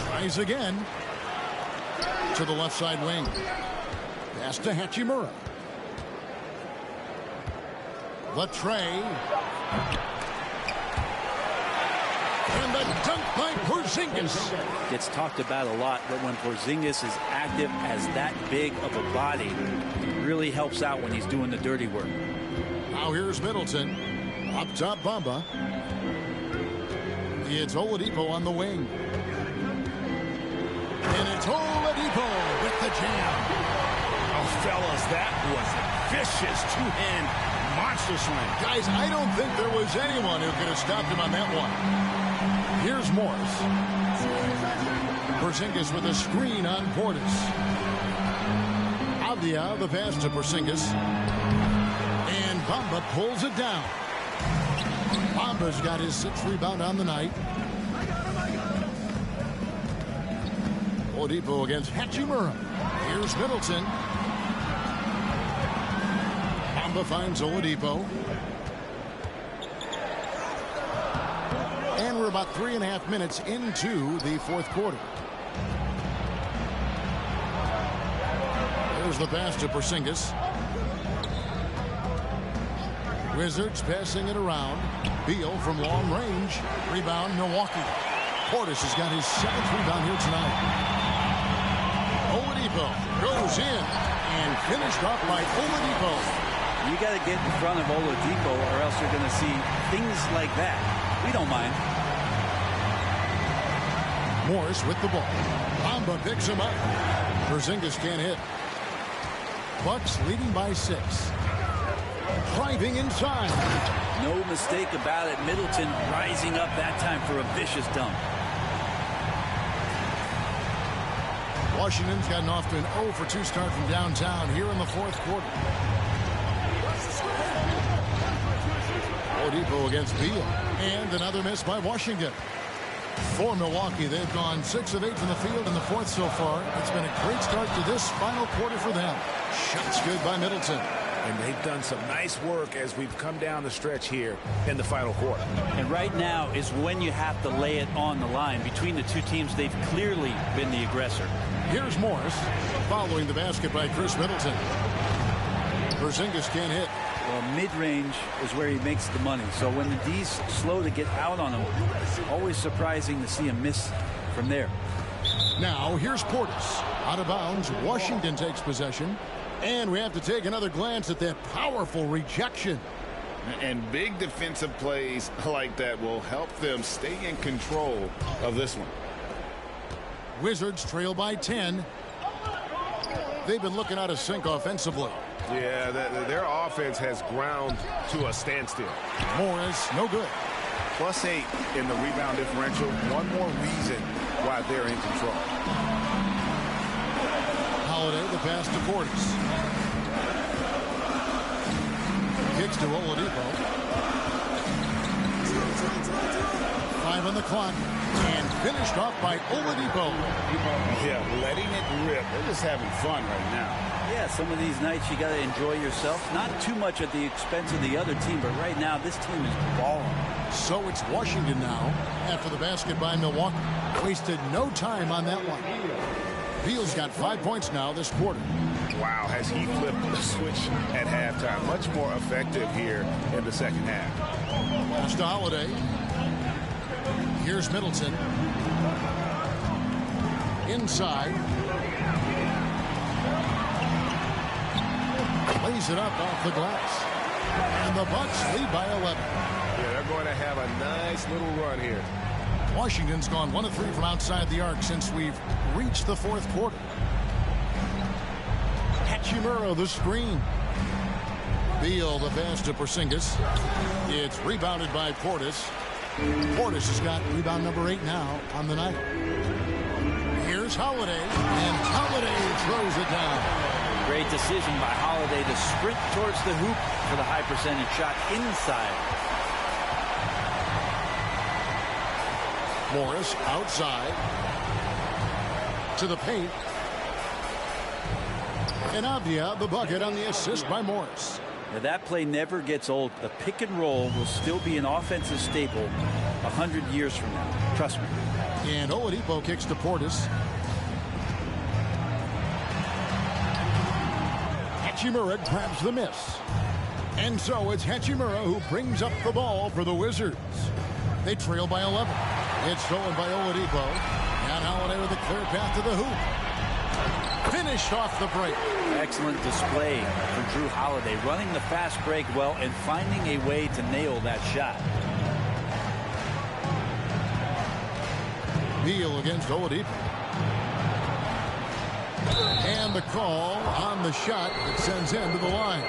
B: Tries again. To the left side wing. Pass to Hachimura. Latrey. And the dunk by Porzingis.
E: Gets talked about a lot, but when Porzingis is active as that big of a body, it really helps out when he's doing the dirty work.
B: Now here's Middleton. Up top, Bamba. It's Oladipo on the wing. And it's Oladipo with the jam.
D: Oh, fellas, that was a vicious two-hand monster slam.
B: Guys, I don't think there was anyone who could have stopped him on that one. Here's Morris. Porzingis with a screen on Portis. Avdia, the pass to Porzingis. And Bamba pulls it down. Bamba's got his 6th rebound on the night. Oladipo against Hachimura. Here's Middleton. Bamba finds Oladipo. And we're about 3.5 minutes into the fourth quarter. There's the pass to Porzingis. Wizards passing it around. Beal from long range. Rebound, Milwaukee. Portis has got his 7th rebound here tonight. Oladipo goes in and finished off by Oladipo.
E: You got to get in front of Oladipo or else you're going to see things like that. We don't mind.
B: Morris with the ball. Bamba picks him up. Porzingis can't hit. Bucks leading by 6. Driving inside.
E: No mistake about it. Middleton rising up that time for a vicious dunk.
B: Washington's gotten off to an 0-for-2 start from downtown here in the fourth quarter. Oladipo against Beal. And another miss by Washington. For Milwaukee, they've gone 6 of 8 from the field in the fourth so far. It's been a great start to this final quarter for them. Shots good by Middleton.
F: And they've done some nice work as we've come down the stretch here in the final quarter.
E: And right now is when you have to lay it on the line. Between the two teams, they've clearly been the aggressor.
B: Here's Morris following the basket by Chris Middleton. Porzingis can't hit.
E: Well, mid-range is where he makes the money. So when the D's slow to get out on him, always surprising to see him miss from there.
B: Now here's Portis. Out of bounds. Washington takes possession. And we have to take another glance at that powerful rejection.
D: And big defensive plays like that will help them stay in control of this one.
B: Wizards trail by 10. They've been looking out of sync offensively.
G: Yeah, their offense has ground to a standstill.
B: Morris, no good.
F: +8 in the rebound differential. One more reason why they're in control.
B: Holiday, the pass to Portis. Kicks to Oladipo. 5 on the clock. And finished off by Oladipo.
F: Yeah, letting it rip. They're just having fun right now.
E: Yeah, some of these nights you got to enjoy yourself. Not too much at the expense of the other team, but right now this team is balling.
B: So it's Washington now after the basket by Milwaukee. Wasted no time on that one. Beal's got 5 points now this quarter.
F: Wow, has he flipped the switch at halftime. Much more effective here in the second half.
B: Pass to Holiday. Here's Middleton. Inside. Lays it up off the glass. And the Bucks lead by 11.
G: Yeah, they're going to have a nice little run here.
B: Washington's gone 1 of 3 from outside the arc since we've reached the fourth quarter. Hachimura, the screen. Beal, the pass to Porzingis. It's rebounded by Portis. Portis has got rebound number 8 now on the night. Here's Holiday, and Holiday throws it down.
E: Great decision by Holiday to sprint towards the hoop for the high percentage shot inside.
B: Morris outside to the paint. And Avdia, the bucket on the assist by Morris.
E: Now that play never gets old. The pick and roll will still be an offensive staple 100 years from now. Trust me.
B: And Oladipo kicks to Portis. Hachimura grabs the miss. And so it's Hachimura who brings up the ball for the Wizards. They trail by 11. It's stolen by Oladipo. And Holiday with a clear path to the hoop. Finished off the break.
E: Excellent display from Drew Holiday, running the fast break well and finding a way to nail that shot.
B: Beal against Oladipo. And the call on the shot that sends him to the line.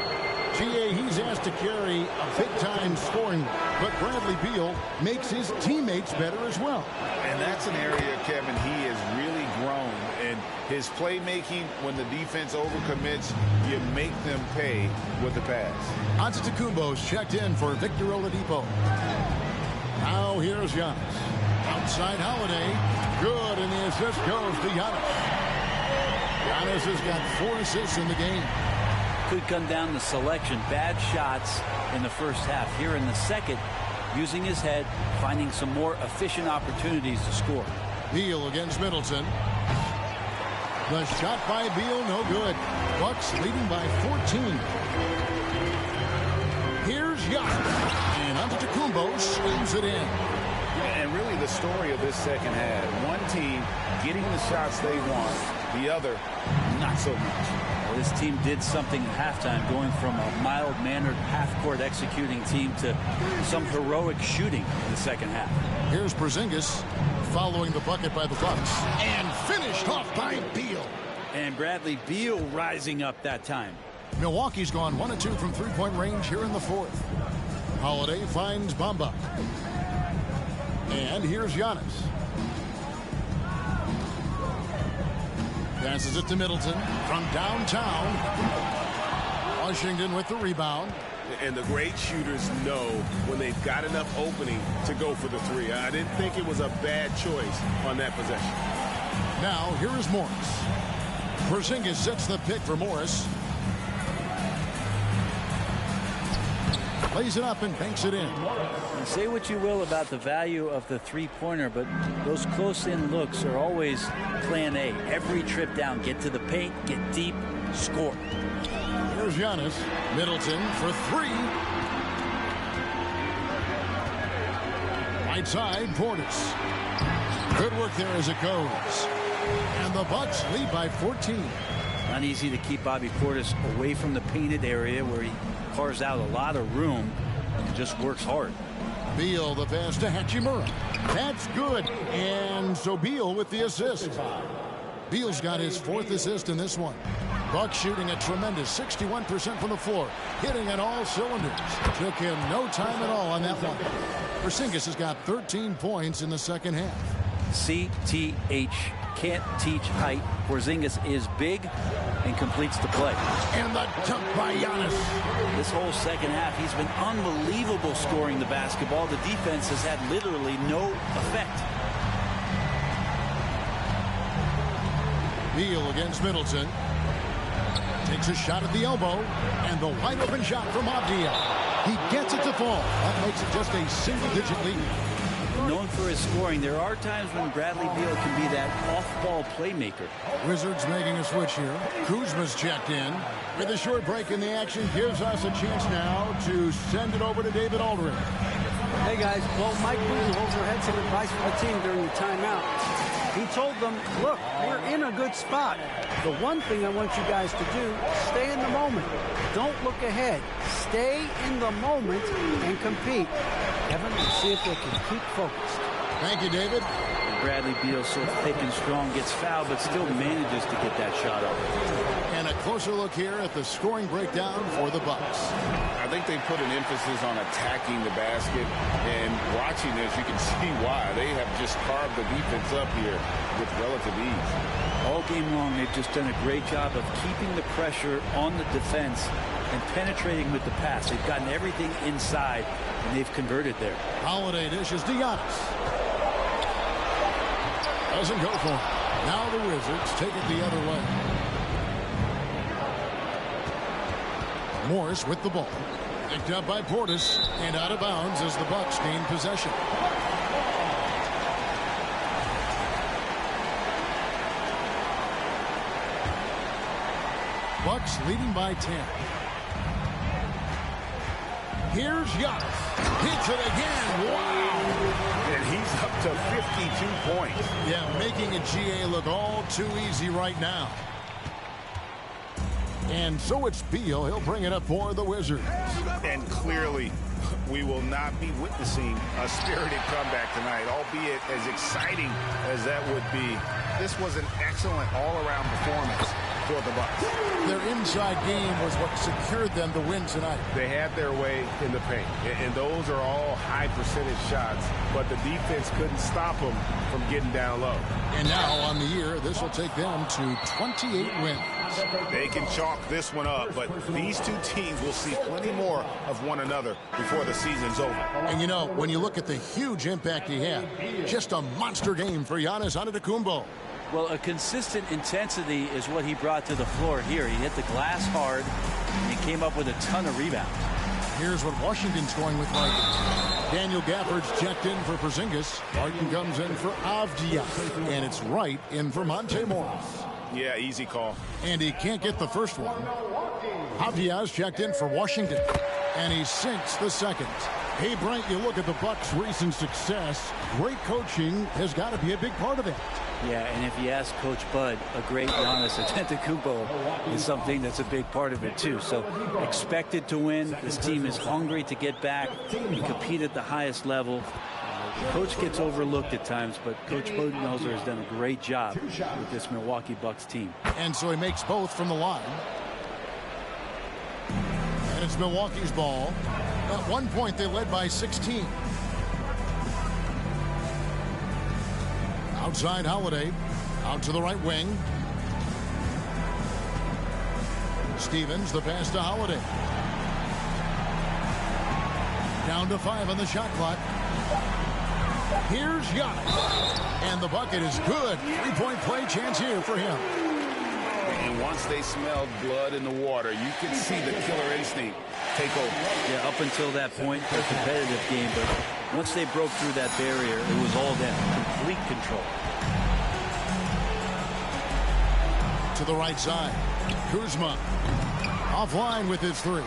B: GA, he's asked to carry a big-time scoring, but Bradley Beal makes his teammates better as well.
D: And that's an area, Kevin, he has really grown. And his playmaking, when the defense overcommits, you make them pay with the pass.
B: Antetokounmpo's checked in for Victor Oladipo. Now here's Giannis. Outside Holiday. Good, and the assist goes to Giannis. Giannis has got 4 assists in the game.
E: Could come down to selection. Bad shots in the first half. Here in the second, using his head, finding some more efficient opportunities to score.
B: Beal against Middleton. The shot by Beal, no good. Bucks leading by 14. Here's Giannis. And Antetokounmpo slams it in.
D: And really the story of this second half. One team getting the shots they want. The other, not so much.
E: Well, this team did something at halftime, going from a mild-mannered half-court executing team to some heroic shooting in the second half.
B: Here's Porzingis following the bucket by the Bucks. And finished off by Beal.
E: And Bradley Beal rising up that time.
B: Milwaukee's gone 1 of 2 from three-point range here in the fourth. Holiday finds Bamba. And here's Giannis. Passes it to Middleton from downtown. Washington with the rebound.
G: And the great shooters know when they've got enough opening to go for the three. I didn't think it was a bad choice on that possession.
B: Now, here is Morris. Porzingis sets the pick for Morris. Lays it up and banks it in.
E: And say what you will about the value of the three-pointer, but those close-in looks are always plan A. Every trip down, get to the paint, get deep, score.
B: Here's Giannis. Middleton for 3. Right side, Portis. Good work there as it goes. And the Bucks lead by 14.
E: Not easy to keep Bobby Portis away from the painted area where he carves out a lot of room and just works hard.
B: Beal, the pass to Hachimura. That's good. And so Beal with the assist. Beal's got his 4th assist in this one. Bucks shooting a tremendous 61% from the floor. Hitting on all cylinders. Took him no time at all on that one. Porzingis has got 13 points in the second half.
E: CTH. Can't teach height. Porzingis is big and completes the play.
B: And the dunk by Giannis.
E: This whole second half, he's been unbelievable scoring the basketball. The defense has had literally no effect.
B: Beal against Middleton. Takes a shot at the elbow. And the wide open shot from Avdia. He gets it to fall. That makes it just a single-digit lead.
E: Known for his scoring, there are times when Bradley Beal can be that off-ball playmaker.
B: Wizards making a switch here. Kuzma's checked in. With a short break in the action, gives us a chance now to send it over to David Aldridge.
C: Hey, guys. Well, Mike Budenholzer had some advice for the team during the timeout. He told them, look, we're in a good spot. The one thing I want you guys to do, stay in the moment. Don't look ahead. Stay in the moment and compete. Evan, we'll see if they can keep focused.
B: Thank you, David.
E: Bradley Beal, so thick and strong, gets fouled, but still manages to get that shot up.
B: And a closer look here at the scoring breakdown for the Bucks.
D: I think they put an emphasis on attacking the basket, and watching this, you can see why. They have just carved the defense up here with relative ease.
E: All game long, they've just done a great job of keeping the pressure on the defense and penetrating with the pass. They've gotten everything inside, and they've converted there. Holiday dishes to Giannis.
B: Doesn't go for it. Now the Wizards take it the other way. Morris with the ball. Picked up by Portis and out of bounds as the Bucks gain possession. Bucks leading by 10. Here's Giannis. Hits it again. Wow.
D: And he's up to 52 points.
B: Yeah, making a GA look all too easy right now. And so it's Beal. He'll bring it up for the Wizards.
F: And clearly, we will not be witnessing a spirited comeback tonight, albeit as exciting as that would be. This was an excellent all-around performance for the Bucks.
B: Their inside game was what secured them to win tonight.
G: They had their way in the paint, and those are all high percentage shots, but the defense couldn't stop them from getting down low.
B: And now on the year, this will take them to 28 wins.
F: They can chalk this one up, but these two teams will see plenty more of one another before the season's over.
B: And you know, when you look at the huge impact he had, just a monster game for Giannis Antetokounmpo.
E: Well, a consistent intensity is what he brought to the floor here. He hit the glass hard, and he came up with a ton of rebounds.
B: Here's what Washington's going with right now. Daniel Gafford's checked in for Porzingis. Martin comes in for Avdia. And it's Wright in for Monte Morris.
F: Yeah, easy call.
B: And he can't get the first one. Avdia's checked in for Washington. And he sinks the second. Hey, Brent, you look at the Bucks' recent success. Great coaching has got to be a big part of it.
E: Yeah, and if you ask Coach Bud, a great Giannis Antetokounmpo is something that's a big part of it too. So expected to win. This team is hungry to get back and compete at the highest level. The coach gets overlooked at times, but Coach Budenholzer has done a great job with this Milwaukee Bucks team.
B: And so he makes both from the line. And it's Milwaukee's ball. At one point, they led by 16. Outside Holiday. Out to the right wing. Stevens, the pass to Holiday. Down to 5 on the shot clock. Here's Giannis. And the bucket is good. Three-point play chance here for him.
D: And once they smelled blood in the water, you could see the killer instinct take over.
E: Yeah, up until that point, a competitive game, but once they broke through that barrier, it was all them. Complete control.
B: To the right side. Kuzma. Offline with his three.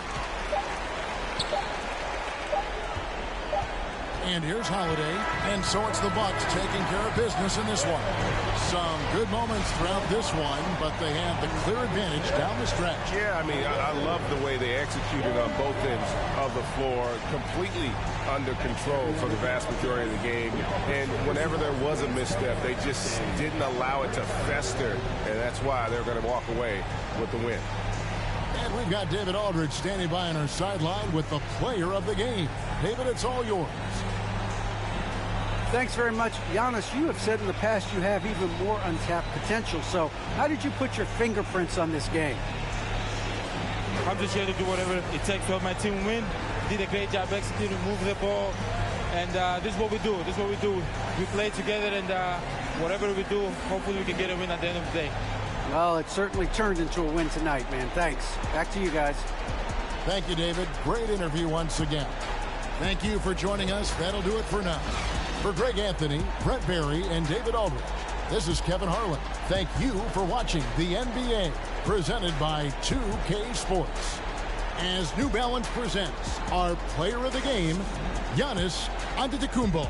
B: And here's Holiday. And so it's the Bucks taking care of business in this one. Some good moments throughout this one, but they have the clear advantage down the stretch.
G: Yeah, I mean, I love the way they executed on both ends of the floor, completely under control for the vast majority of the game. And whenever there was a misstep, they just didn't allow it to fester, and that's why they're going to walk away with the win.
B: And we've got David Aldridge standing by on our sideline with the player of the game. David, it's all yours.
C: Thanks very much. Giannis, you have said in the past you have even more untapped potential. So how did you put your fingerprints on this game?
K: I'm just here to do whatever it takes to help my team win. Did a great job executing, moving the ball. And this is what we do. This is what we do. We play together, and whatever we do, hopefully we can get a win at the end of the day.
C: Well, it certainly turned into a win tonight, man. Thanks. Back to you guys.
B: Thank you, David. Great interview once again. Thank you for joining us. That'll do it for now. For Greg Anthony, Brent Barry, and David Aldridge, this is Kevin Harlan. Thank you for watching the NBA, presented by 2K Sports. As New Balance presents our player of the game, Giannis Antetokounmpo.